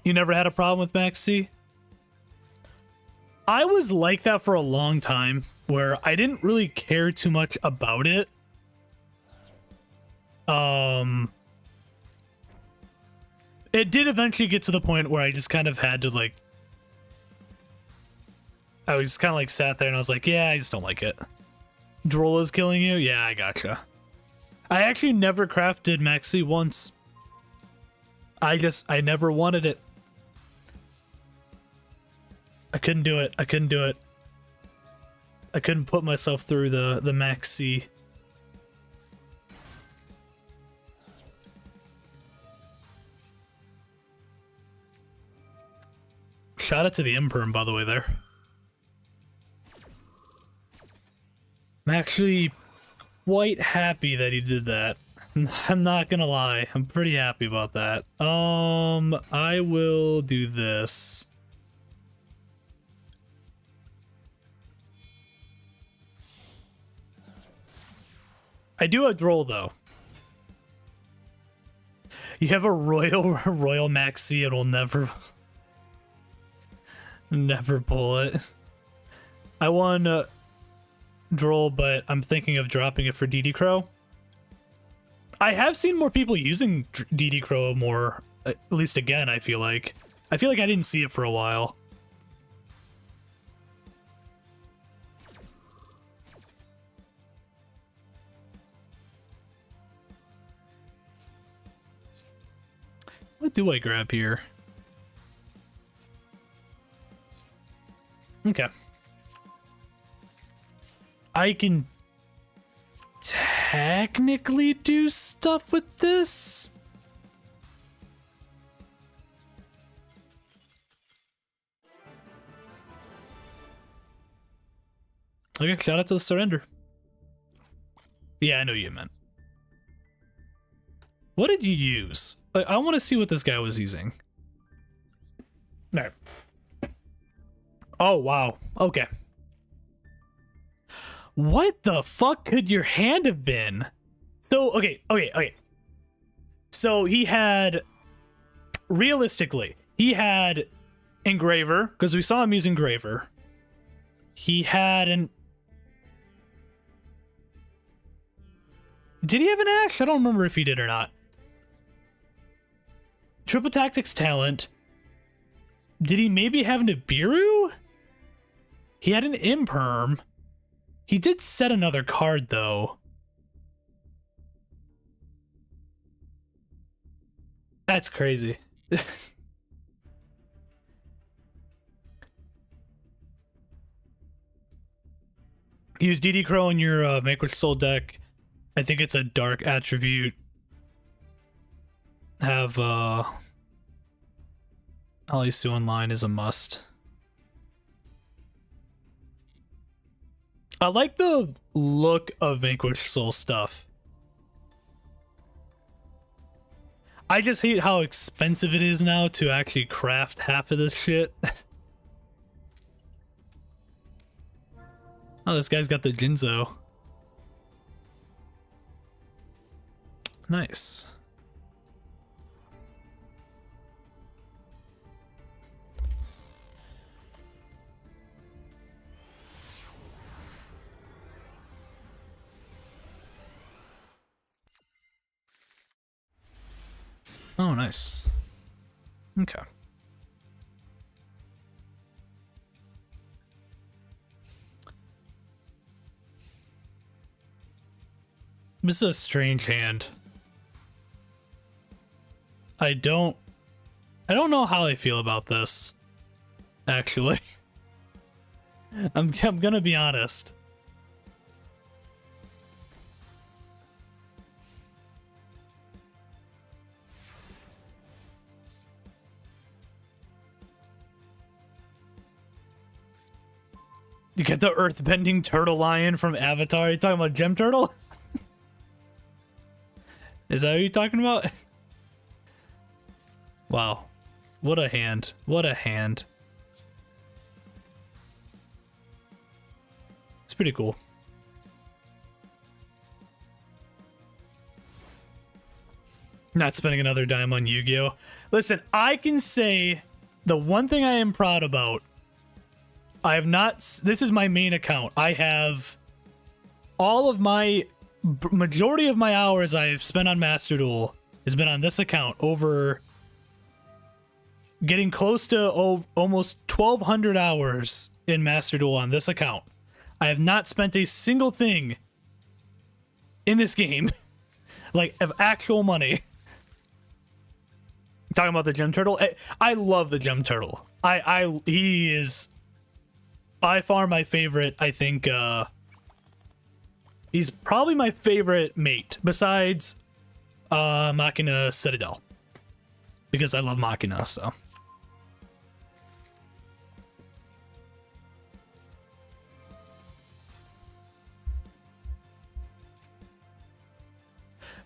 You never had a problem with Max C? I was like that for a long time, where I didn't really care too much about it. It did eventually get to the point where I just kind of had to, like... I was just kind of like sat there and I was like, yeah, I just don't like it. Droll is killing you? Yeah, I gotcha. I actually never crafted Maxi once. I never wanted it. I couldn't do it. I couldn't do it. I couldn't put myself through the Maxi. Shout out to the Imperm, by the way, there. I'm actually quite happy that he did that. I'm not gonna lie. I'm pretty happy about that. I will do this. I do a Droll, though. You have a Royal Maxi, it'll never... never pull it. I won Droll, but I'm thinking of dropping it for DD Crow. I have seen more people using DD Crow more, at least again, I feel like. I didn't see it for a while. What do I grab here? Okay. I can technically do stuff with this. Okay, shout out to the surrender. Yeah, I know what you meant. What did you use? I want to see what this guy was using. No. Oh, wow. Okay. What the fuck could your hand have been? So, okay. So he had, realistically, he had Engraver, because we saw him use Engraver. He had an... Did he have an Ash? I don't remember if he did or not. Triple Tactics Talent. Did he maybe have an Nibiru? He had an Imperm. He did set another card, though. That's crazy. Use DD Crow in your Vanquish Soul deck. I think it's a dark attribute. Have Alisu online is a must. I like the look of Vanquish Soul stuff. I just hate how expensive it is now to actually craft half of this shit. Oh, this guy's got the Jinzo. Nice. Oh, nice. Okay. This is a strange hand. I don't know how I feel about this, actually. I'm gonna be honest. You get the earthbending turtle lion from Avatar. You talking about Gem Turtle? Is that what you're talking about? Wow. What a hand. What a hand. It's pretty cool. Not spending another dime on Yu-Gi-Oh! Listen, I can say the one thing I am proud about, I have not... This is my main account. I have all of my... Majority of my hours I've spent on Master Duel has been on this account, over... Getting close to almost 1,200 hours in Master Duel on this account. I have not spent a single thing in this game, like, of actual money. Talking about the gem turtle, I love the gem turtle. He is by far my favorite. I think he's probably my favorite mate besides Machina Citadel, because I love Machina. So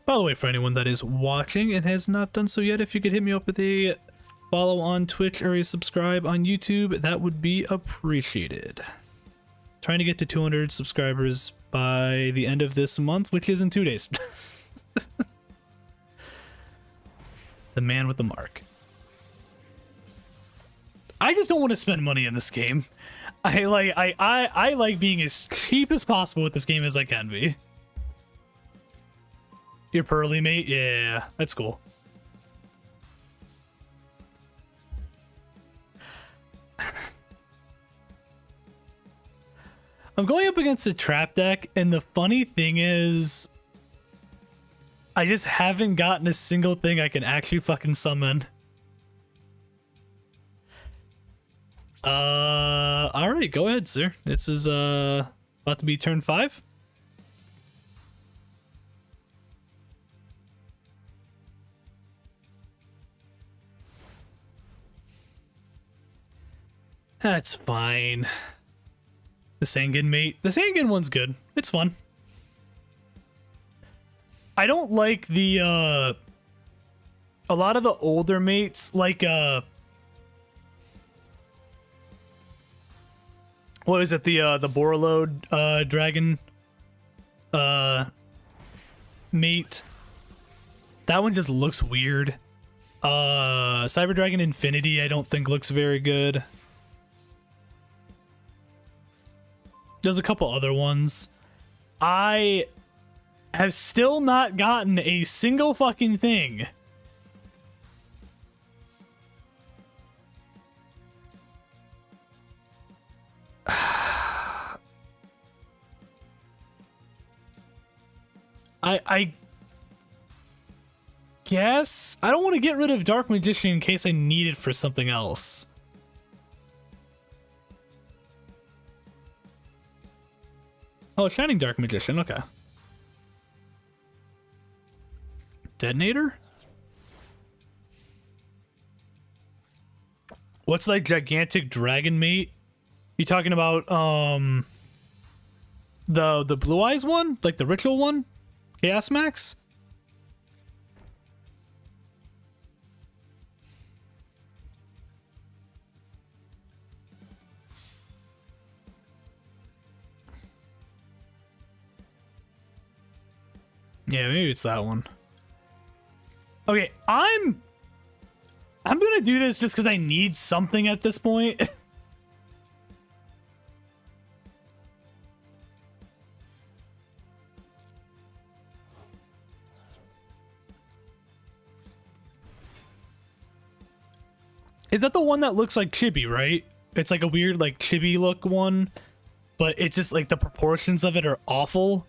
by the way, for anyone that is watching and has not done so yet, if you could hit me up with a follow on Twitch or a subscribe on YouTube, that would be appreciated. Trying to get to 200 subscribers by the end of this month, which is in 2 days. The man with the mark. I just don't want to spend money in this game. I like being as cheap as possible with this game as I can be. Your pearly mate? Yeah, that's cool. I'm going up against a trap deck, and the funny thing is, I just haven't gotten a single thing I can actually fucking summon. Alright, go ahead, sir. This is, about to be turn 5. That's fine. The Sangan mate. The Sangan one's good. It's fun. I don't like the, a lot of the older mates, like, what is it? The Borrel, dragon, mate. That one just looks weird. Cyber Dragon Infinity, I don't think looks very good. There's a couple other ones. I have still not gotten a single fucking thing. I guess I don't want to get rid of Dark Magician in case I need it for something else. Oh, Shining Dark Magician, okay. Detonator? What's like gigantic dragon mate? You talking about the Blue Eyes one? Like the ritual one? Chaos Max? Yeah, maybe it's that one. Okay, I'm gonna do this just because I need something at this point. Is that the one that looks like Chibi, right? It's like a weird, like, Chibi look one, but it's just like the proportions of it are awful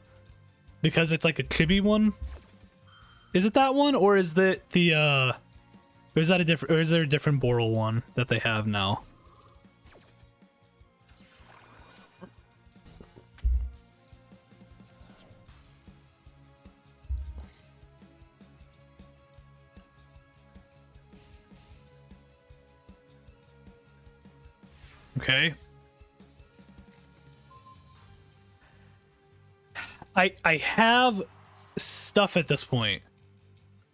because it's like a Chibi one. Is it that one, or is that the or is that a different, or is there a different Borrel one that they have now? Okay. I have stuff at this point.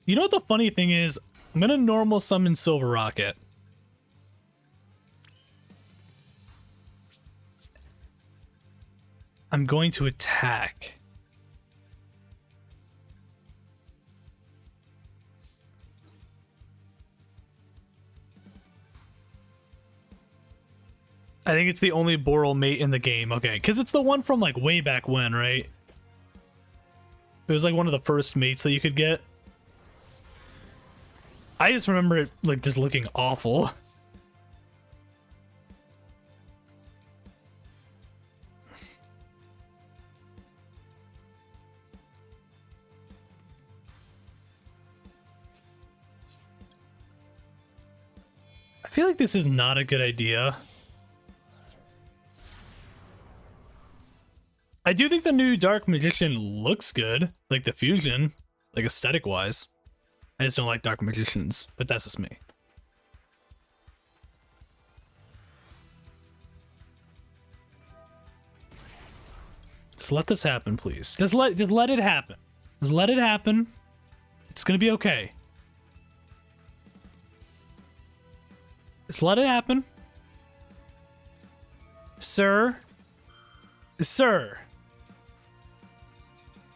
You know what the funny thing is? I'm gonna normal summon Silver Rokket. I'm going to attack. I think it's the only Borrel mate in the game. Okay, because it's the one from like way back when, right? It was like one of the first mates that you could get. I just remember it like just looking awful. feel like this is not a good idea. I do think the new Dark Magician looks good, like the fusion, like aesthetic wise. I just don't like Dark Magicians, but that's just me. Just let this happen, please. Just let it happen. Just let it happen. It's gonna be okay. Just let it happen. Sir. Sir.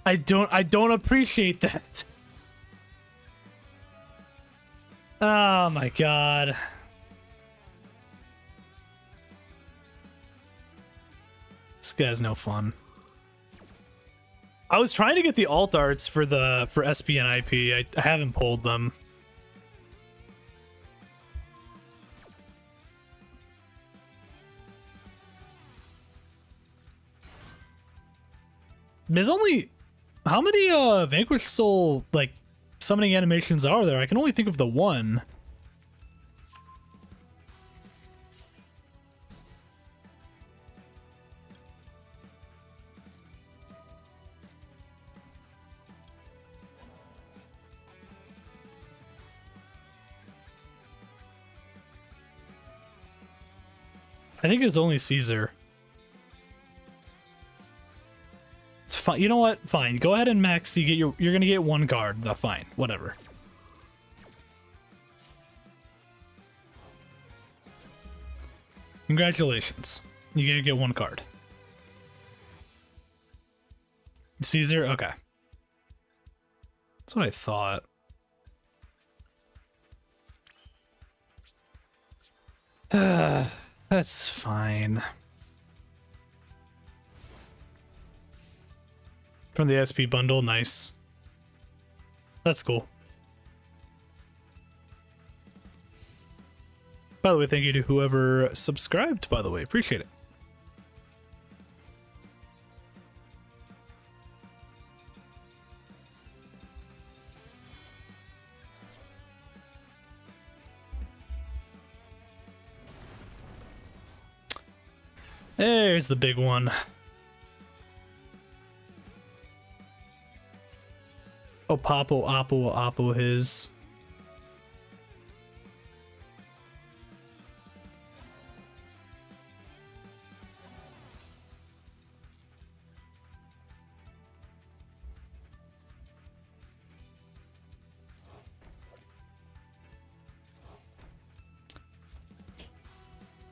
I don't appreciate that. Oh my god. This guy's no fun. I was trying to get the alt arts for SP and IP. I haven't pulled them. There's only how many Vanquished Soul like summoning animations are there? I can only think of the one. I think it was only Caesar. It's fine. You know what? Fine. Go ahead and max. You're gonna get one card. Fine. Whatever. Congratulations. You're gonna get one card. Caesar. Okay. That's what I thought. That's fine. From the SP bundle, nice. That's cool. By the way, thank you to whoever subscribed, by the way. Appreciate it. There's the big one. Oh, Papo, Oppo, his.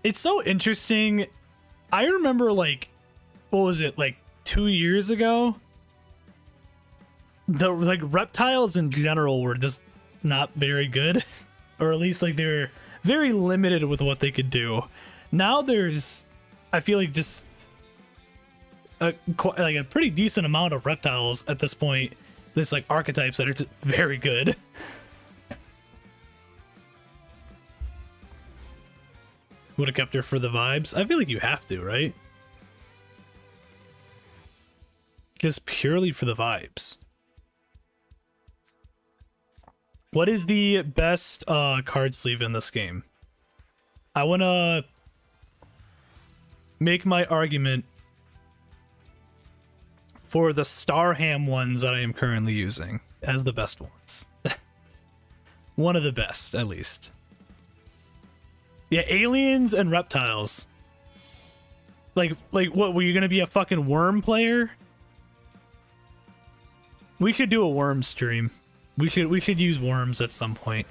It's so interesting. I remember, like, what was it, like 2 years ago? The like reptiles in general were just not very good, or at least like they're very limited with what they could do. Now there's, I feel like, just a pretty decent amount of reptiles at this point. This like archetypes that are just very good. Would have kept her for the vibes. I feel like you have to, right? Just purely for the vibes. What is the best card sleeve in this game? I want to make my argument for the Starham ones that I am currently using as the best ones. One of the best, at least. Yeah, aliens and reptiles. Like what, were you gonna be a fucking worm player? We should do a worm stream. We should use worms at some point.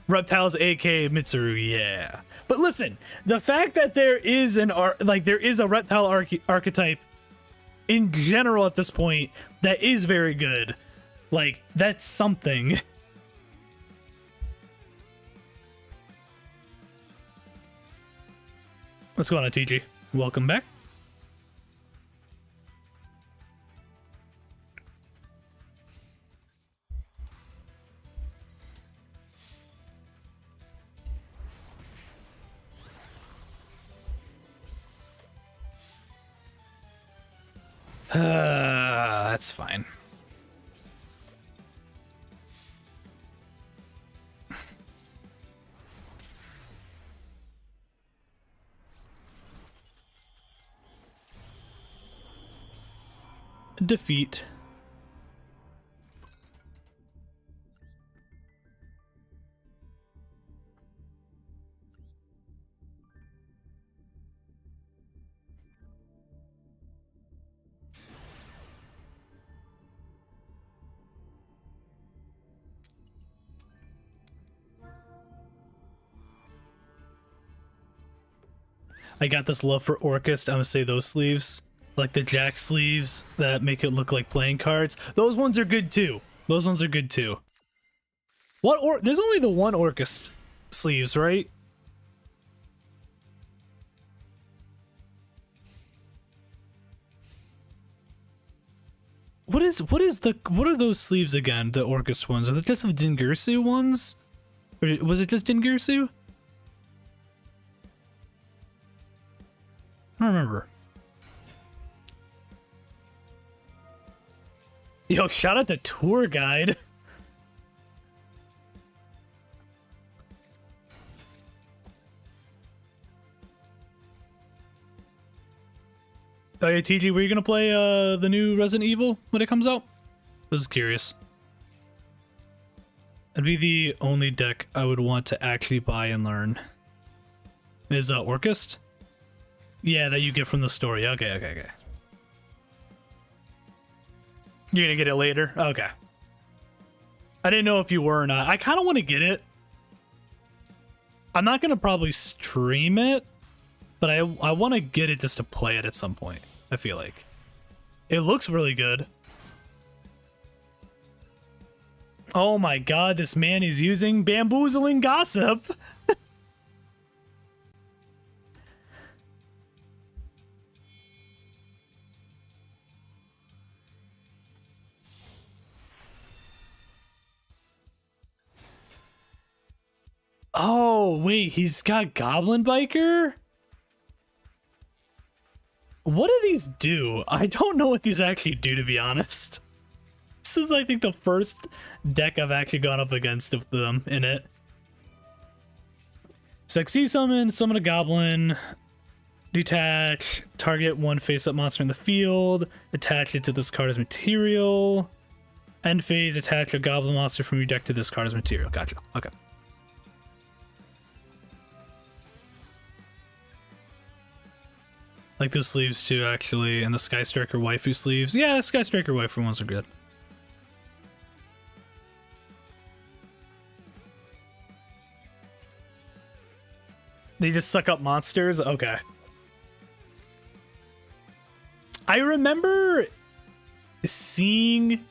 Reptiles, aka Mitsuru, yeah. But listen, the fact that there is there is a reptile archetype in general at this point that is very good, like, that's something. What's going on, TG? Welcome back. That's fine. defeat. I got this love for Orchest. I'm gonna say those sleeves, like the Jack sleeves that make it look like playing cards. Those ones are good too. Those ones are good too. There's only the one Orchest sleeves, right? What are those sleeves again? The Orchest ones? Are they just the Jingirsu ones? Or was it just Jingirsu? I don't remember. Yo, shout out to Tour Guide. Oh yeah, TG, were you gonna play the new Resident Evil when it comes out? I was curious. It'd be the only deck I would want to actually buy and learn. Is Orchest? Yeah, that you get from the story. Okay. You're gonna get it later? Okay. I didn't know if you were or not. I kind of want to get it. I'm not gonna probably stream it, but I want to get it just to play it at some point. I feel like it looks really good. Oh my god, this man is using bamboozling gossip. Oh, wait, he's got Goblin Biker? What do these do? I don't know what these actually do, to be honest. This is, I think, the first deck I've actually gone up against of them in it. Succeed summon a Goblin, detach, target one face-up monster in the field, attach it to this card as material, end phase, attach a Goblin monster from your deck to this card as material. Gotcha. Okay. Like those sleeves too, actually, and the Sky Striker waifu sleeves. Yeah, Sky Striker waifu ones are good. They just suck up monsters? Okay. I remember seeing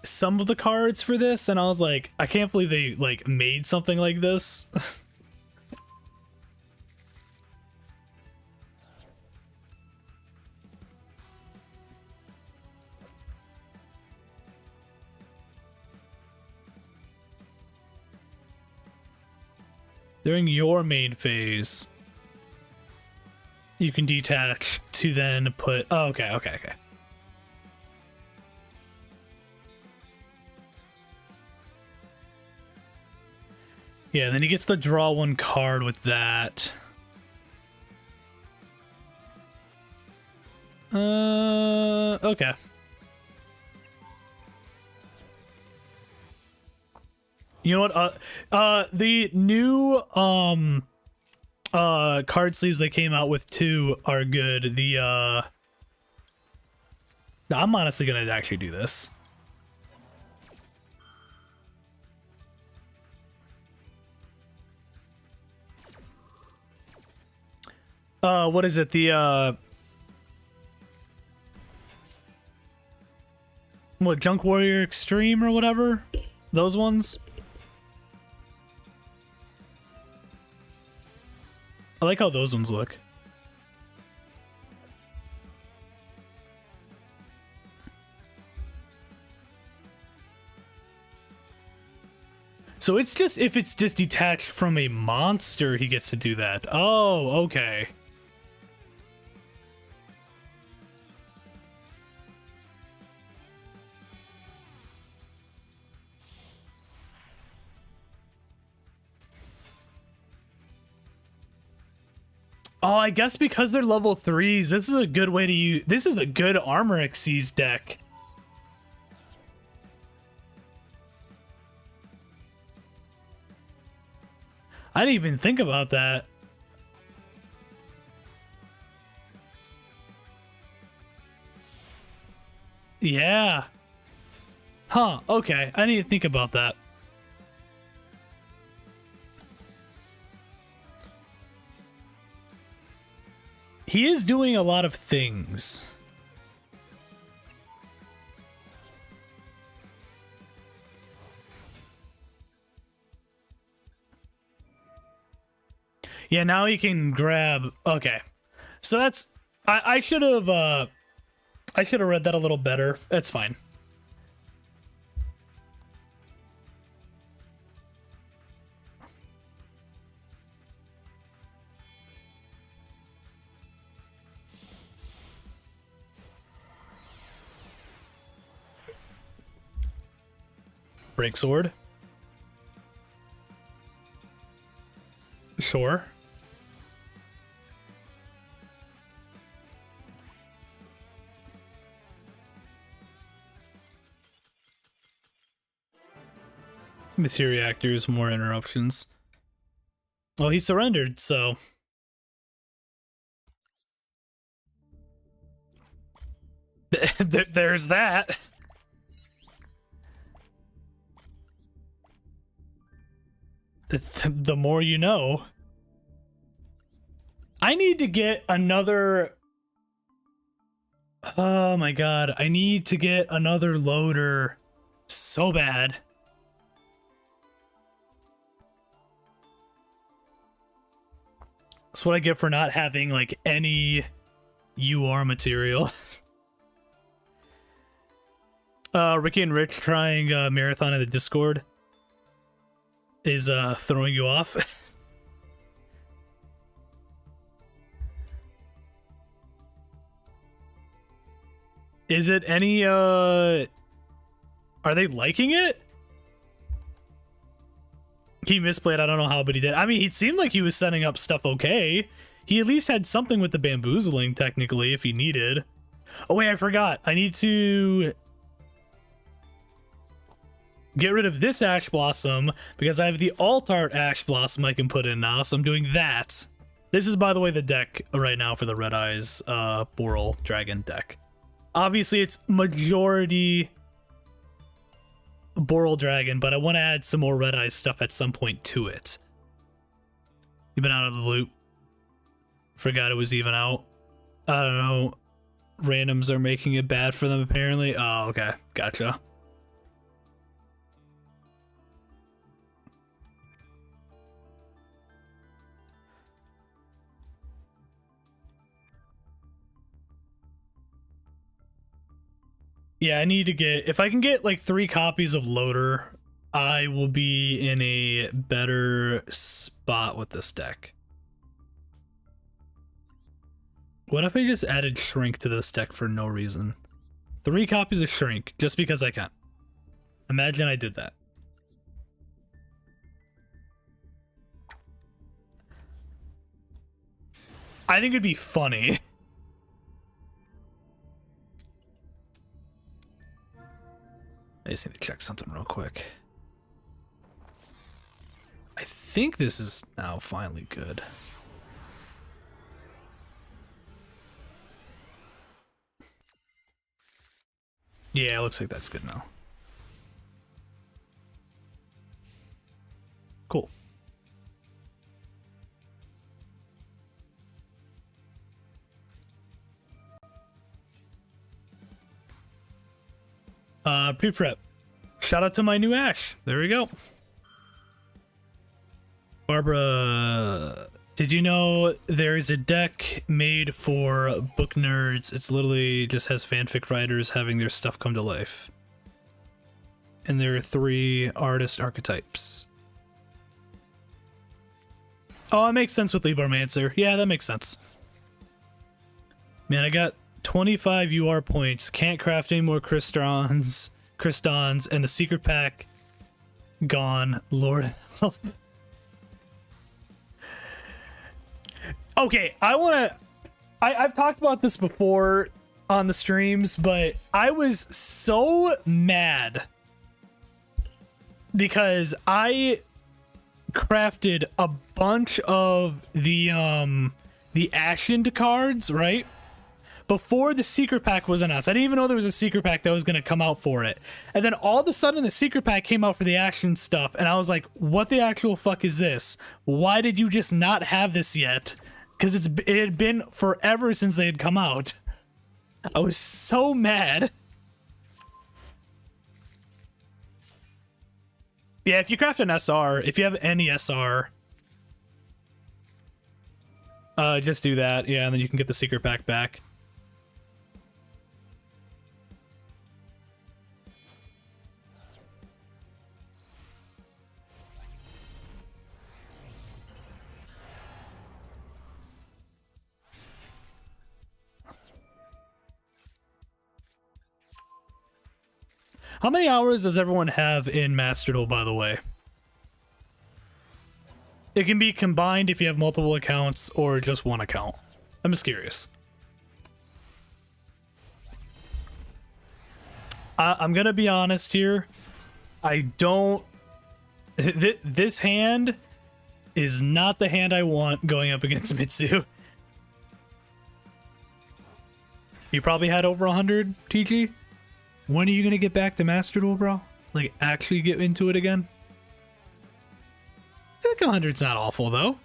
some of the cards for this, and I was like, I can't believe they, like, made something like this. During your main phase, you can detach to then put... Oh, okay. Yeah, then he gets to draw one card with that. Okay. You know what? The new card sleeves they came out with too are good. The I'm honestly gonna actually do this. What is it? The what, Junk Warrior Extreme or whatever? Those ones? I like how those ones look. So it's just, if it's just detached from a monster, he gets to do that. Oh, okay. Oh, I guess because they're level 3s, this is a good way to use... This is a good Armor Exceeds deck. I didn't even think about that. Yeah. Huh, okay. I need to think about that. He is doing a lot of things. Yeah, now he can grab... Okay. So that's... I should have read that a little better. It's fine. Break sword. Sure. Missile reactors, more interruptions. Well, he surrendered, so... There's that. The more you know. I need to get another... Oh my god, I need to get another loader so bad. That's what I get for not having, like, any UR material. Ricky and Rich trying Marathon in the Discord is throwing you off. Is it any, are they liking it? He misplayed, I don't know how, but he did. I mean, it seemed like he was setting up stuff okay. He at least had something with the bamboozling, technically, if he needed. Oh wait, I forgot. I need to get rid of this Ash Blossom, because I have the Alt-Art Ash Blossom I can put in now, so I'm doing that. This is, by the way, the deck right now for the Red Eyes Borrel Dragon deck. Obviously, it's majority Borrel Dragon, but I want to add some more Red Eyes stuff at some point to it. You've been out of the loop. Forgot it was even out. I don't know. Randoms are making it bad for them, apparently. Oh, okay. Gotcha. Yeah, I need to get... If I can get, like, 3 copies of Loader, I will be in a better spot with this deck. What if I just added Shrink to this deck for no reason? 3 copies of Shrink, just because I can. Imagine I did that. I think it'd be funny. I just need to check something real quick. I think this is now finally good. Yeah, it looks like that's good now. Cool. Pre-prep. Shout out to my new Ash. There we go. Barbara, did you know there's a deck made for book nerds? It's literally just has fanfic writers having their stuff come to life. And there are 3 artist archetypes. Oh, it makes sense with Libromancer. Yeah, that makes sense. Man, I got 25 UR points. Can't craft any more Crystons, and the secret pack gone. Lord. Oh Okay, I've talked about this before on the streams, but I was so mad because I crafted a bunch of the Ashened cards, right? Before the secret pack was announced. I didn't even know there was a secret pack that was going to come out for it. And then all of a sudden the secret pack came out for the Ashen stuff, and I was like, what the actual fuck is this? Why did you just not have this yet? Because it had been forever since they had come out. I was so mad. Yeah, if you craft an SR, if you have any SR, just do that. Yeah, and then you can get the secret pack back. How many hours does everyone have in Master Duel, by the way? It can be combined if you have multiple accounts or just one account. I'm just curious. I'm gonna be honest here. I don't... This hand is not the hand I want going up against Mitsu. You probably had over 100, TG? When are you gonna get back to Master Duel, bro? Like, actually get into it again? I think 100's not awful, though.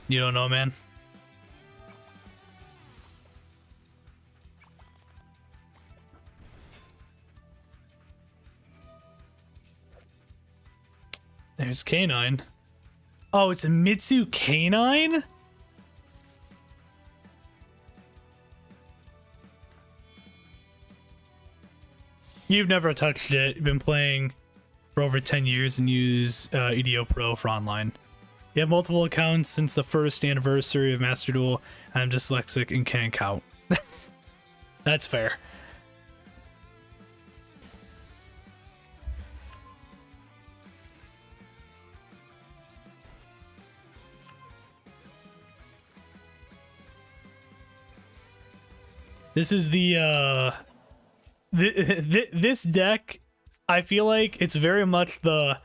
You don't know, man. There's K9. Oh, it's a Mitsu K9? You've never touched it. You've been playing for over 10 years and use EDO Pro for online. You have multiple accounts since the first anniversary of Master Duel. I'm dyslexic and can't count. That's fair. This is the this deck. I feel like it's very much the,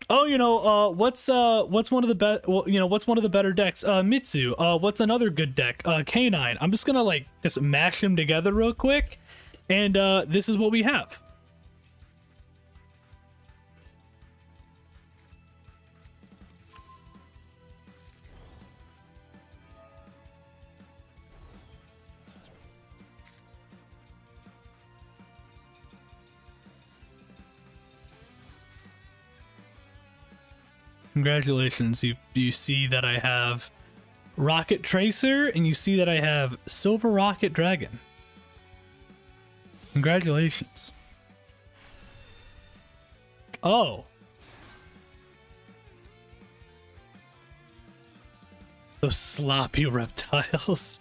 oh, you know, what's one of the best, well, you know, what's one of the better decks? Mitsu. What's another good deck? K9. I'm just gonna like just mash them together real quick, and this is what we have. Congratulations, you see that I have Rokket Tracer, and you see that I have Silver Rocket Dragon. Congratulations. Oh. Those sloppy reptiles.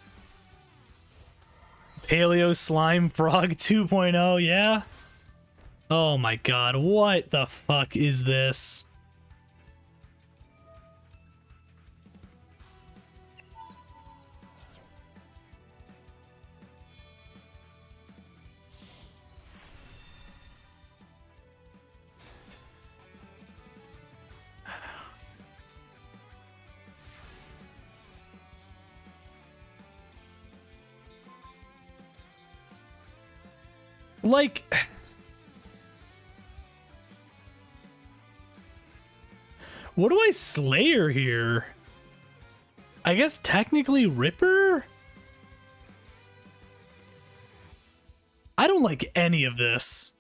Paleo Slime Frog 2.0, yeah? Oh my god, what the fuck is this? Like, what do I Slayer here? I guess technically Ripper? I don't like any of this.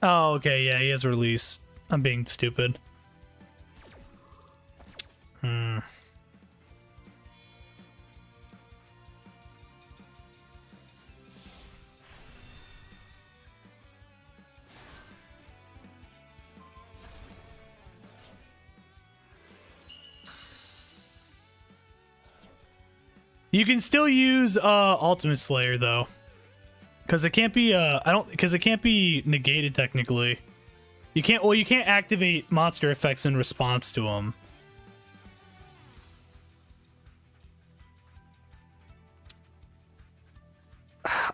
Oh, okay, yeah, he has release. I'm being stupid. You can still use Ultimate Slayer though. Cause it can't be because it can't be negated technically. You can't activate monster effects in response to them.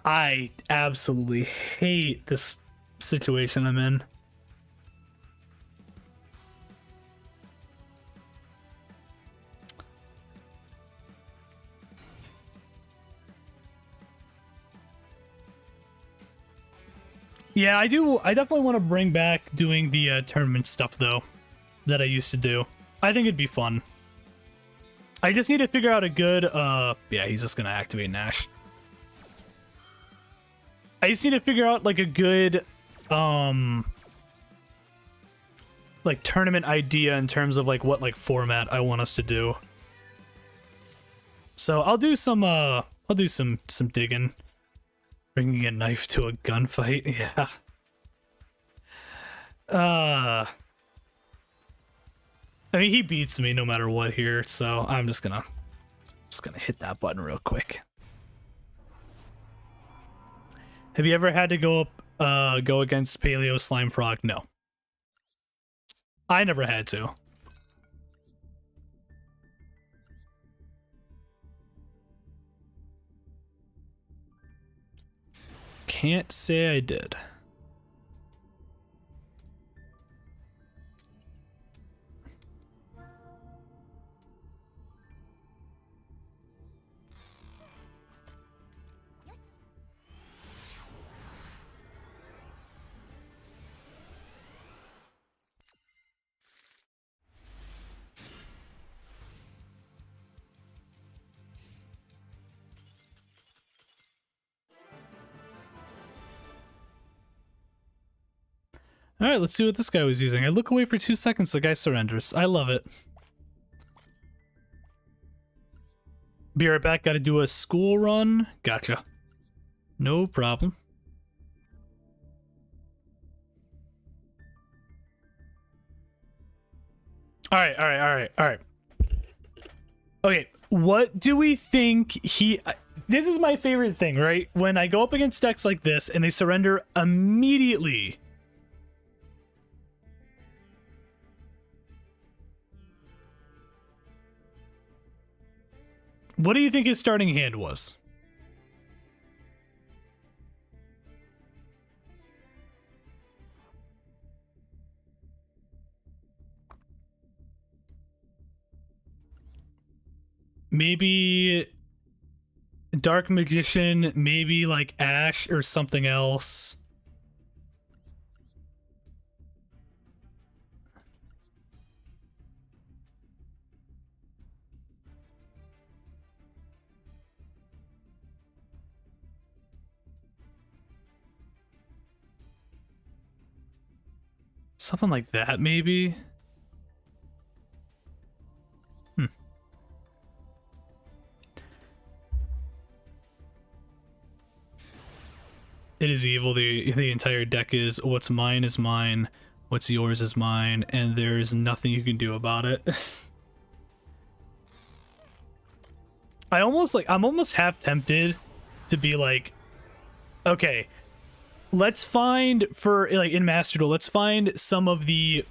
I absolutely hate this situation I'm in. Yeah, I do. I definitely want to bring back doing the tournament stuff, though, that I used to do. I think it'd be fun. I just need to figure out a good... yeah, he's just going to activate Nash. I just need to figure out, like, a good, like, tournament idea in terms of, like, what, like, format I want us to do. So I'll do some digging. Bringing a knife to a gunfight, yeah. I mean, he beats me no matter what here, so I'm just gonna hit that button real quick. Have you ever had to go against Paleo Slime Frog? No. I never had to. Can't say I did. Alright, let's see what this guy was using. I look away for 2 seconds, the guy surrenders. I love it. Be right back, gotta do a school run. Gotcha. No problem. Alright. Okay, what do we think he... This is my favorite thing, right? When I go up against decks like this and they surrender immediately... What do you think his starting hand was? Maybe Dark Magician, maybe like Ash or something else. Something like that, maybe? It is evil. The entire deck is what's mine is mine, what's yours is mine, and there's nothing you can do about it. I'm almost half tempted to be like, okay, let's find for like in Master Duel, let's find some of the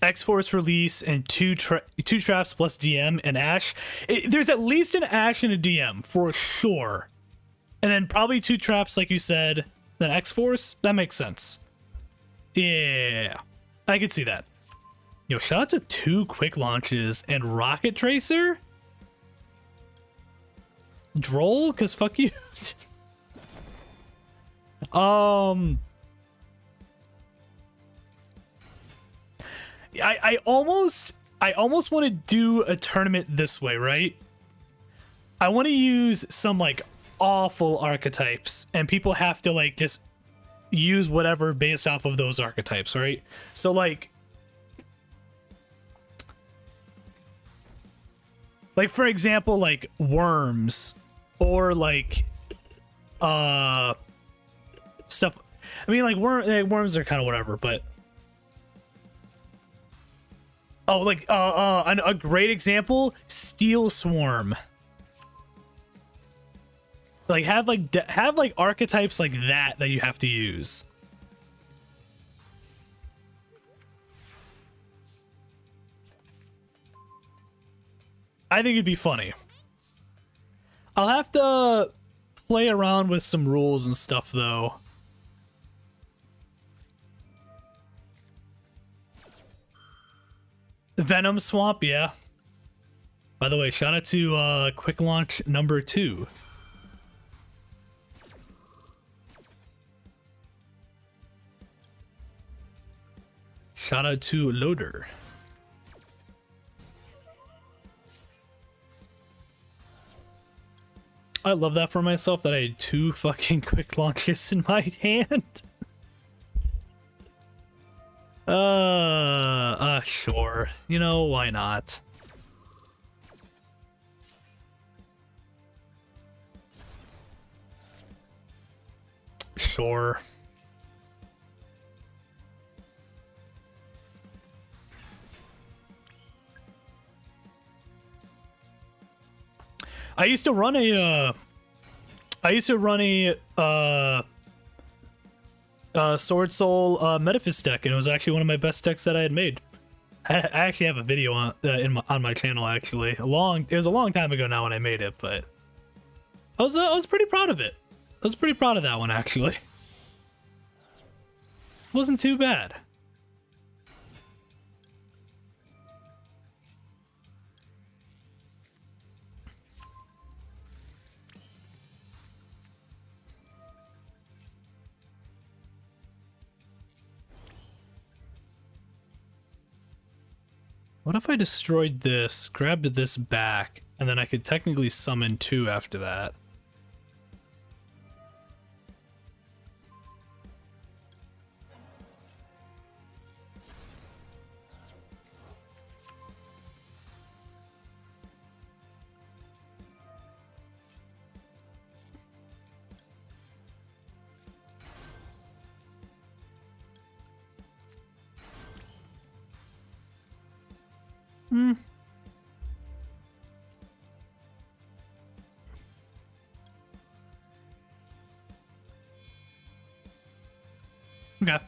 X-Force release and two traps plus DM and Ash. There's at least an Ash and a DM for sure. And then probably 2 traps like you said, then X-Force. That makes sense. Yeah, I could see that. Yo, shout out to 2 quick launches and Rokket Tracer. Droll, cause fuck you. I almost want to do a tournament this way, right? I want to use some like awful archetypes, and people have to like just use whatever based off of those archetypes, right? So like for example, like worms or like stuff. I mean, like worms are kind of whatever, but Oh, like a great example, Steel Swarm. Like have like archetypes like that you have to use. I think it'd be funny. I'll have to play around with some rules and stuff though. Venom Swamp, yeah. By the way, shout out to Quick Launch number 2. Shout out to Loader. I love that for myself that I had 2 fucking quick launches in my hand. Sure. You know, why not? Sure. I used to run a Sword Soul Metaphys deck, and it was actually one of my best decks that I had made. I actually have a video on on my channel. Actually, it was a long time ago now when I made it, but I was pretty proud of it. I was pretty proud of that one actually. Wasn't too bad. What if I destroyed this, grabbed this back, and then I could technically summon 2 after that? Hmm. Okay.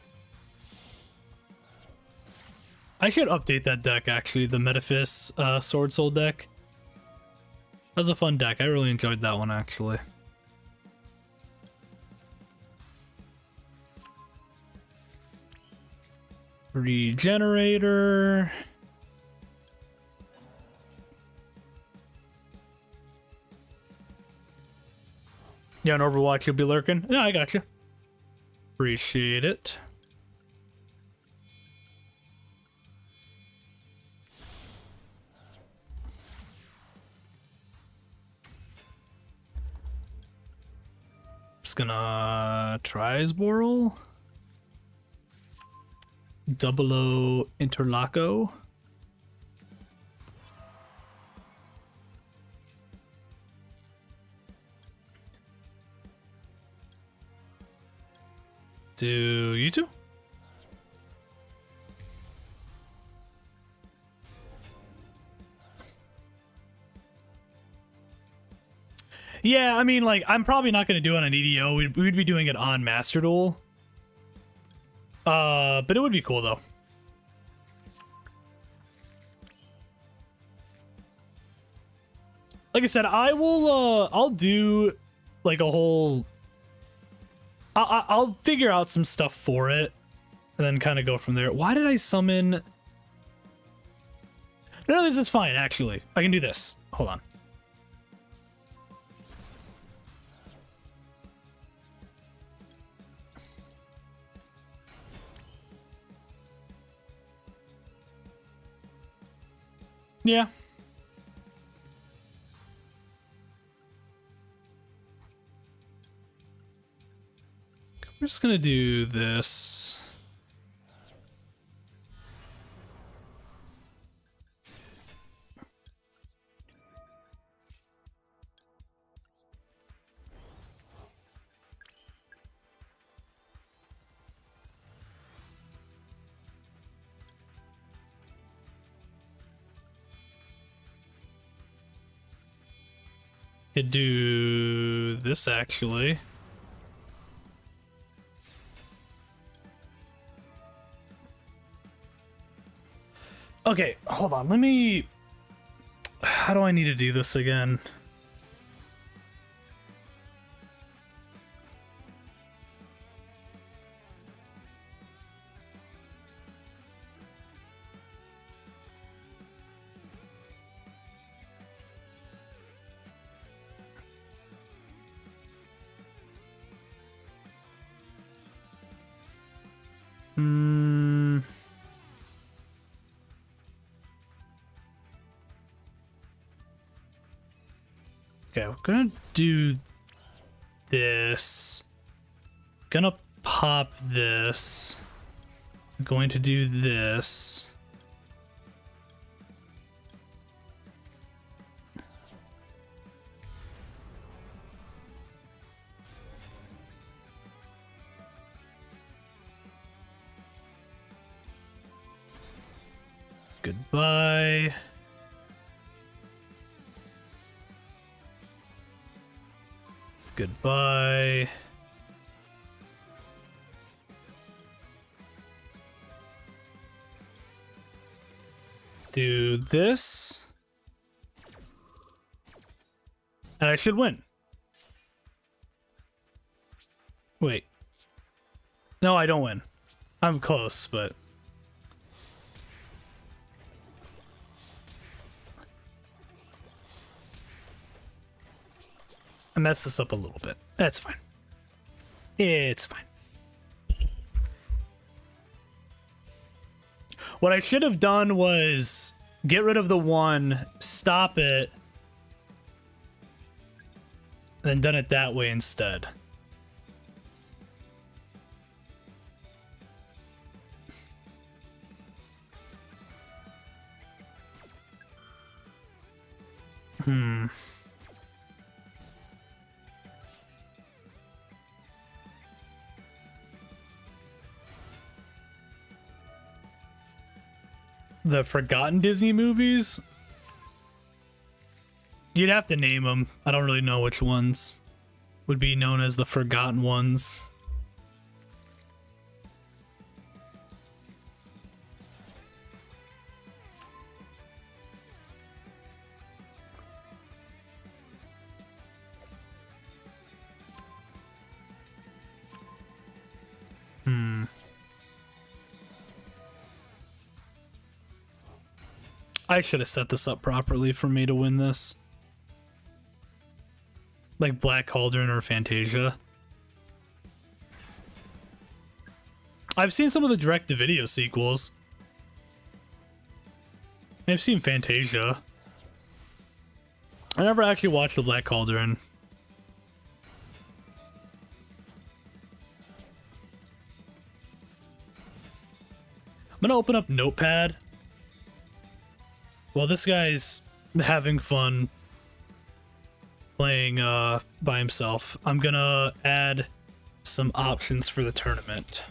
I should update that deck, actually, the Metaphys Sword Soul deck. That was a fun deck. I really enjoyed that one, actually. Regenerator. Yeah, on Overwatch, you'll be lurking. Yeah, I got you. Appreciate it. Just gonna try as Borrel. Double O Interloco. Do you two? Yeah, I mean, like, I'm probably not going to do it on an EDO. We'd be doing it on Master Duel. But it would be cool, though. Like I said, I'll do, like, a whole... I'll figure out some stuff for it, and then kind of go from there. Why did I summon... No, this is fine, actually. I can do this. Hold on. Yeah. We're just gonna do this. Could do this actually. Okay, hold on. Let me... How do I need to do this again? Okay, we're gonna do this. Gonna pop this. Going to do this. Goodbye. Goodbye. Do this. And I should win. Wait. No, I don't win. I'm close, but... I messed this up a little bit. That's fine. It's fine. What I should have done was get rid of the one, stop it, and then done it that way instead. The forgotten Disney movies? You'd have to name them. I don't really know which ones would be known as the forgotten ones. I should have set this up properly for me to win this. Like Black Cauldron or Fantasia. I've seen some of the direct-to-video sequels. I've seen Fantasia. I never actually watched the Black Cauldron. I'm gonna open up Notepad. Well, this guy's having fun playing by himself. I'm gonna add some options for the tournament.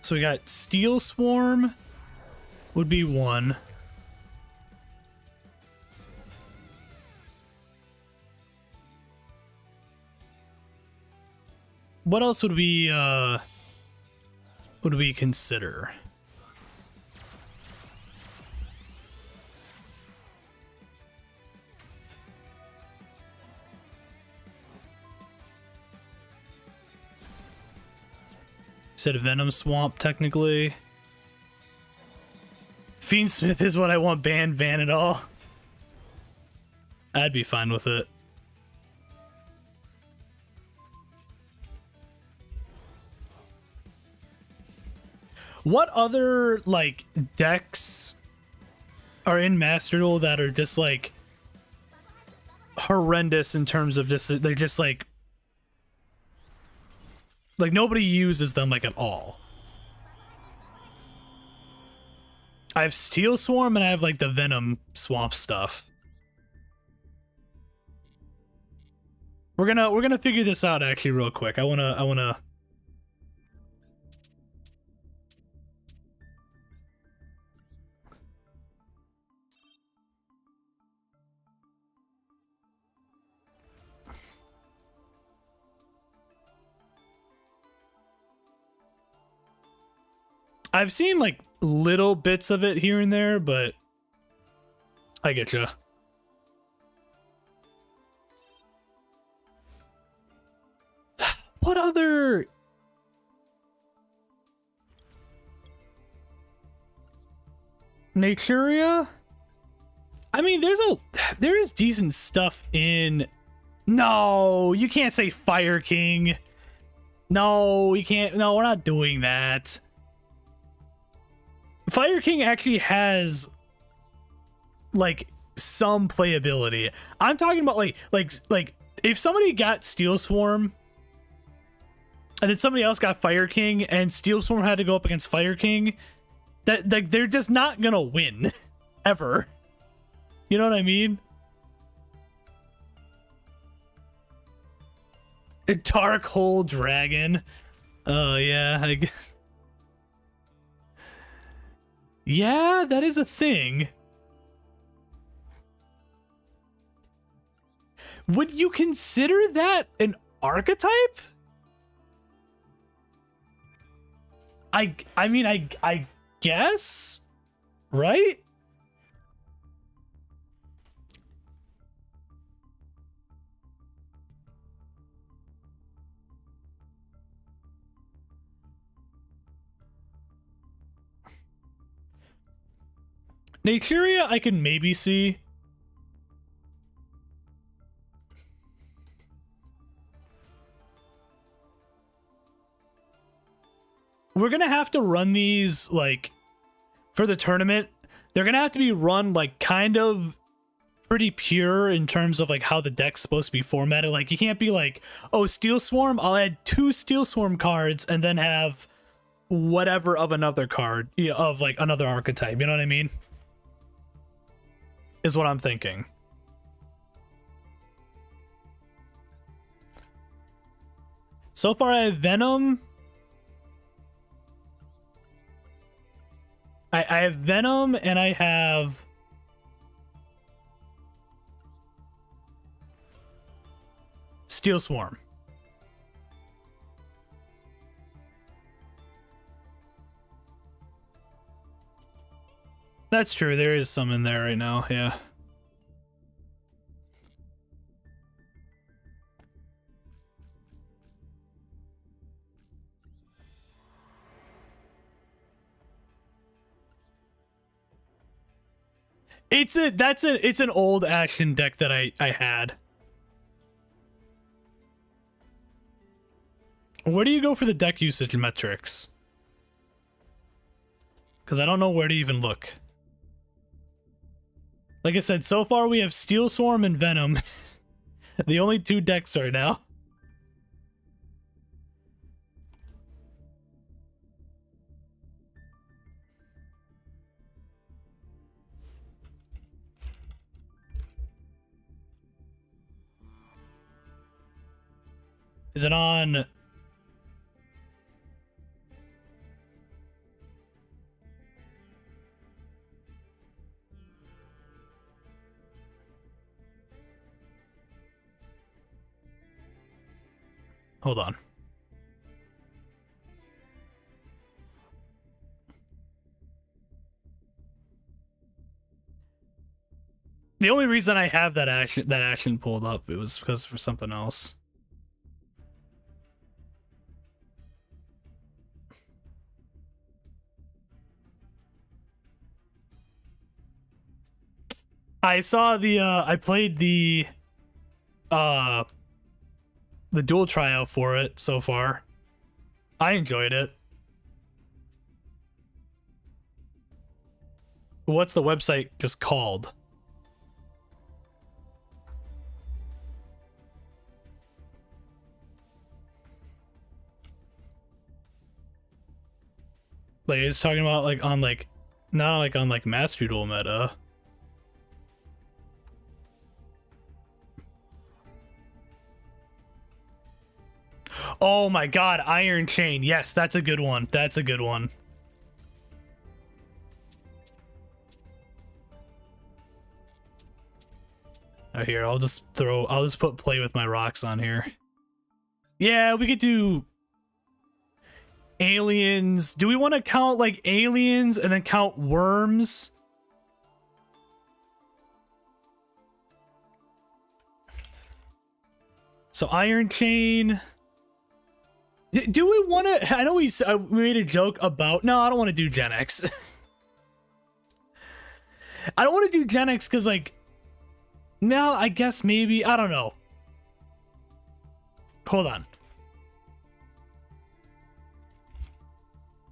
So we got Steel Swarm would be one. What else would we consider? Said Venom Swamp, technically. Fiendsmith is what I want banned, ban it all. I'd be fine with it. What other, like, decks are in Master Duel that are just, like, horrendous in terms of just, they're just, like nobody uses them, like, at all? I have Steel Swarm and I have, like, the Venom Swamp stuff. We're gonna figure this out actually real quick. I wanna. I've seen like little bits of it here and there, but I get you. What other? Naturia? I mean, there is decent stuff in. No, you can't say Fire King. No, you can't. No, we're not doing that. Fire King actually has like some playability. I'm talking about like if somebody got Steel Swarm and then somebody else got Fire King and Steel Swarm had to go up against Fire King, that like they're just not gonna win ever. You know what I mean? A Dark Hole Dragon. Oh yeah, yeah, that is a thing. Would you consider that an archetype? I mean, I guess, right? Naturia, I can maybe see. We're gonna have to run these, like, for the tournament. They're gonna have to be run, like, kind of pretty pure in terms of, like, how the deck's supposed to be formatted. Like, you can't be like, oh, Steel Swarm, I'll add 2 Steel Swarm cards and then have whatever of another card, you know, of, like, another archetype. You know what I mean? Is what I'm thinking. So far, I have Venom. I have Venom, and I have Steel Swarm. That's true. There is some in there right now. Yeah. It's an old Ashen deck that I had. Where do you go for the deck usage metrics? Because I don't know where to even look. Like I said, so far we have Steel Swarm and Venom. The only 2 decks right now. Is it on? Hold on. The only reason I have that action pulled up, it was because for something else. I saw the I played the dual tryout for it so far. I enjoyed it. What's the website just called? Like it's talking about like on like not like on like Master Duel meta. Oh my god, Iron Chain. Yes, that's a good one. That's a good one. Oh, here, I'll just put play with my rocks on here. Yeah, we could do aliens. Do we want to count like aliens and then count worms? So Iron Chain. Do we want to? I know we made a joke about. No, I don't want to do Gen X. I don't want to do Gen X because, like, no, I guess maybe. I don't know. Hold on.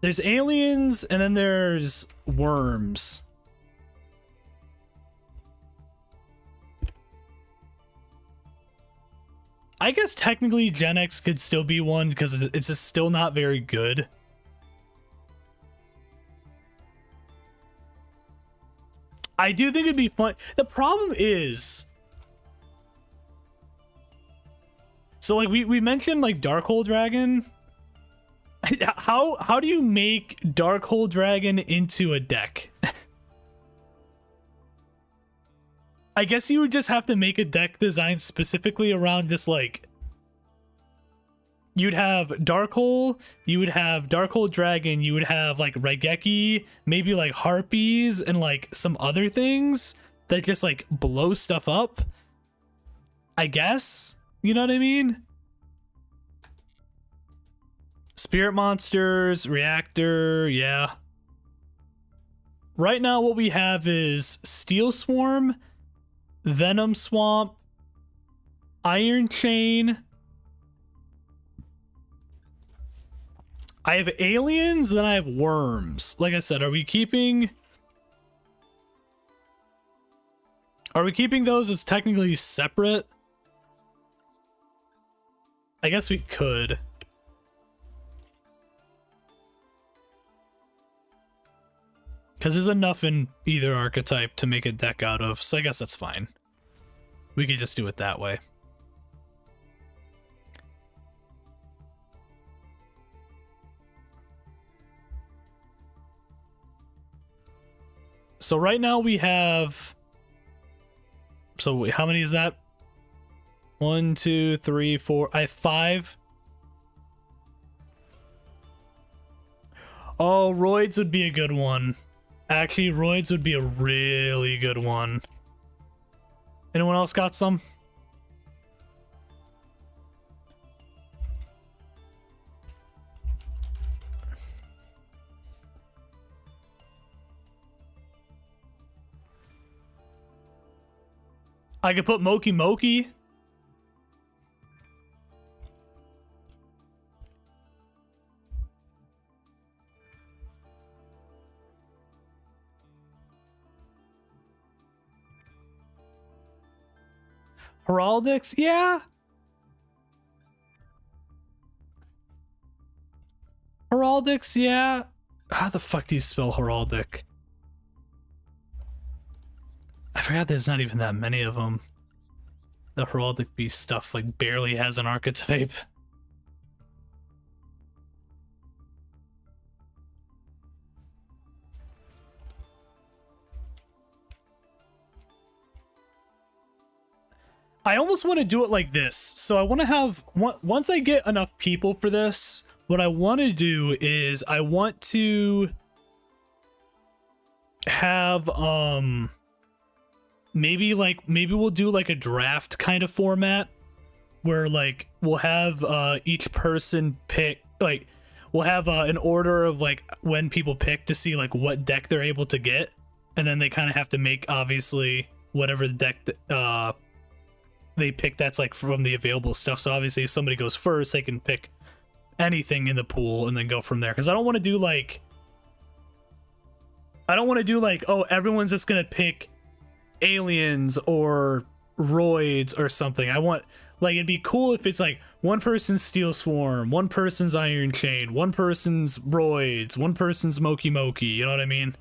There's aliens and then there's worms. I guess technically Gen X could still be one because it's just still not very good. I do think it'd be fun. The problem is, so like we mentioned like Darkhold Dragon. How do you make Darkhold Dragon into a deck? I guess you would just have to make a deck designed specifically around this, like, you'd have Darkhold, you would have Darkhold Dragon, you would have like Raigeki, maybe like Harpies, and like some other things that just like blow stuff up. I guess, you know what I mean? Spirit monsters, reactor, yeah. Right now what we have is Steel Swarm, Venom Swamp, Iron Chain. I have aliens, then I have worms. Like I said, are we keeping those as technically separate? I guess we could. Because there's enough in either archetype to make a deck out of, so I guess that's fine. We could just do it that way. So right now we have... So how many is that? 1, 2, 3, 4... I have 5. Oh, Roids would be a good one. Actually, Roids would be a really good one. Anyone else got some? I could put Moki Moki. Heraldics, yeah. Heraldics, yeah. How the fuck do you spell Heraldic? I forgot there's not even that many of them. The Heraldic Beast stuff like barely has an archetype. I almost want to do it like this. So I want to have, once I get enough people for this, what I want to do is I want to have, maybe we'll do like a draft kind of format where like we'll have each person pick, like we'll have an order of like when people pick to see like what deck they're able to get, and then they kind of have to make obviously whatever the deck they pick that's like from the available stuff. So obviously if somebody goes first, they can pick anything in the pool and then go from there, because I don't want to do like oh, everyone's just gonna pick aliens or roids or something. I want, like, it'd be cool if it's like one person's Steel Swarm, one person's Iron Chain, one person's roids, one person's Moki Moki, you know what I mean?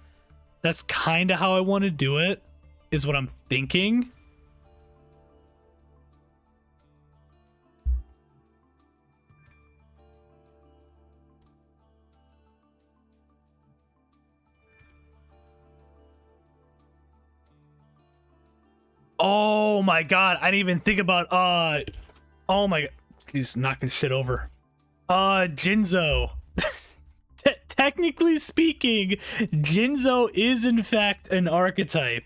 That's kind of how I want to do it, is what I'm thinking. Oh my god, I didn't even think about oh my god, he's knocking shit over. Jinzo. Technically speaking, Jinzo is in fact an archetype.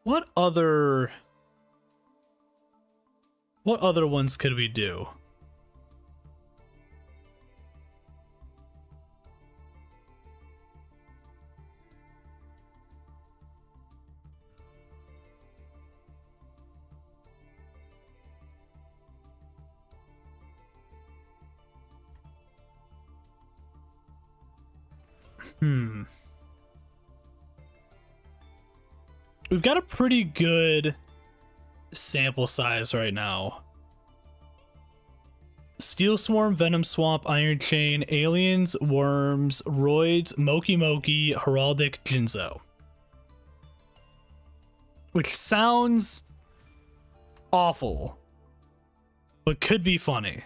What other ones could we do? We've got a pretty good sample size right now. Steel Swarm, Venom Swamp, Iron Chain, Aliens, Worms, Roids, Moki Moki, Heraldic, Jinzo. Which sounds awful, but could be funny.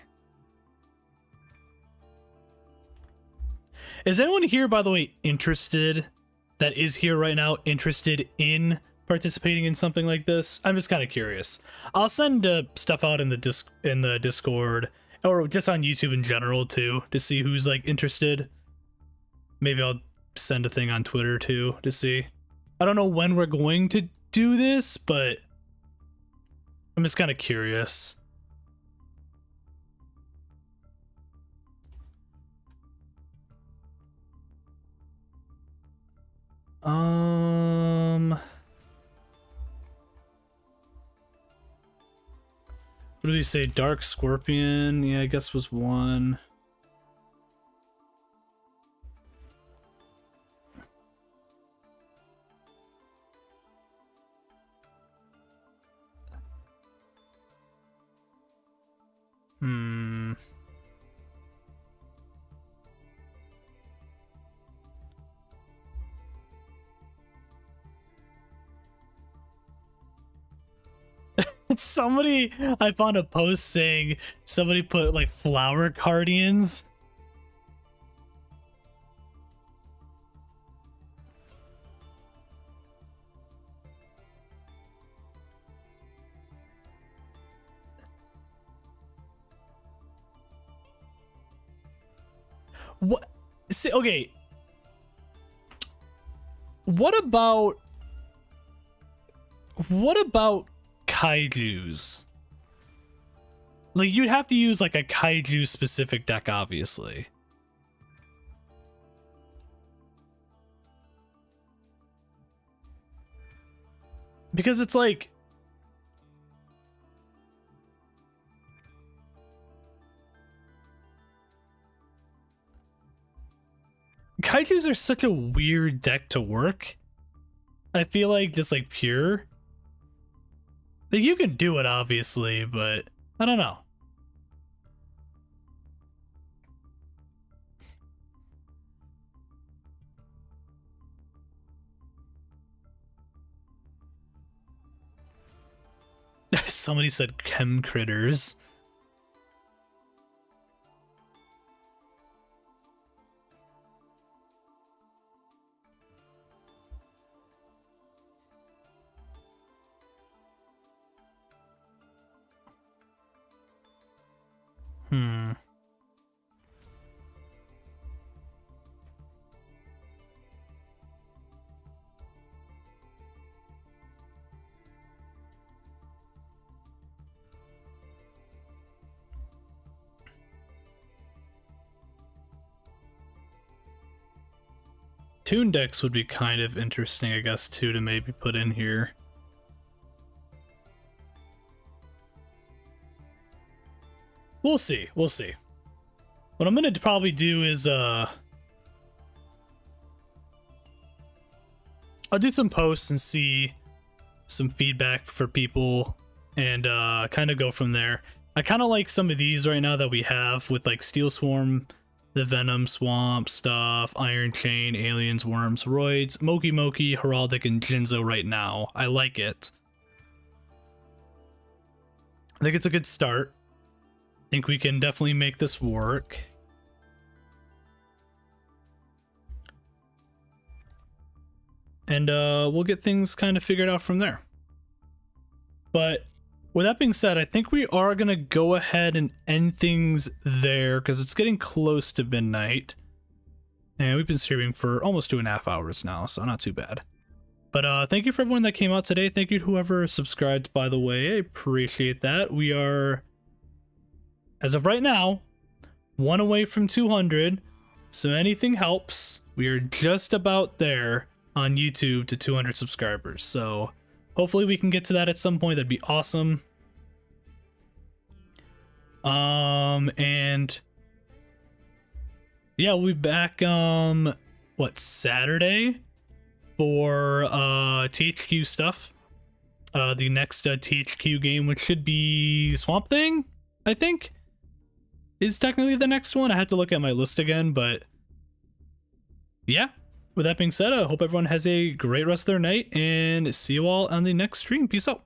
Is anyone here, by the way, interested, that is here right now, interested in participating in something like this? I'm just kind of curious. I'll send stuff out in the Discord, or just on YouTube in general too, to see who's like interested. Maybe I'll send a thing on Twitter too to see. I don't know when we're going to do this, but I'm just kind of curious. What did we say? Dark Scorpion? Yeah, I guess was one. Somebody, I found a post saying somebody put like flower guardians. What? See, okay. What about kaijus? Like, you'd have to use like a kaiju specific deck, obviously. Because it's like, kaijus are such a weird deck to work. I feel like just like pure. Like, you can do it, obviously, but I don't know. Somebody said chem critters. Toon decks would be kind of interesting, I guess, too, to maybe put in here. We'll see. We'll see. What I'm gonna probably do is I'll do some posts and see some feedback for people and kind of go from there. I kind of like some of these right now that we have with like Steel Swarm, the Venom, Swamp stuff, Iron Chain, Aliens, Worms, Roids, Moki Moki, Heraldic, and Jinzo right now. I like it. I think it's a good start. I think we can definitely make this work. And we'll get things kind of figured out from there. But with that being said, I think we are going to go ahead and end things there because it's getting close to midnight. And we've been streaming for almost 2.5 hours now, so not too bad. But thank you for everyone that came out today. Thank you to whoever subscribed, by the way. I appreciate that. We are, as of right now, 1 away from 200. So anything helps. We are just about there on YouTube to 200 subscribers. So hopefully we can get to that at some point. That'd be awesome. And yeah, we'll be back what, Saturday for THQ stuff. The next THQ game, which should be Swamp Thing, I think, is technically the next one. I have to look at my list again, but yeah. With that being said, I hope everyone has a great rest of their night, and see you all on the next stream. Peace out.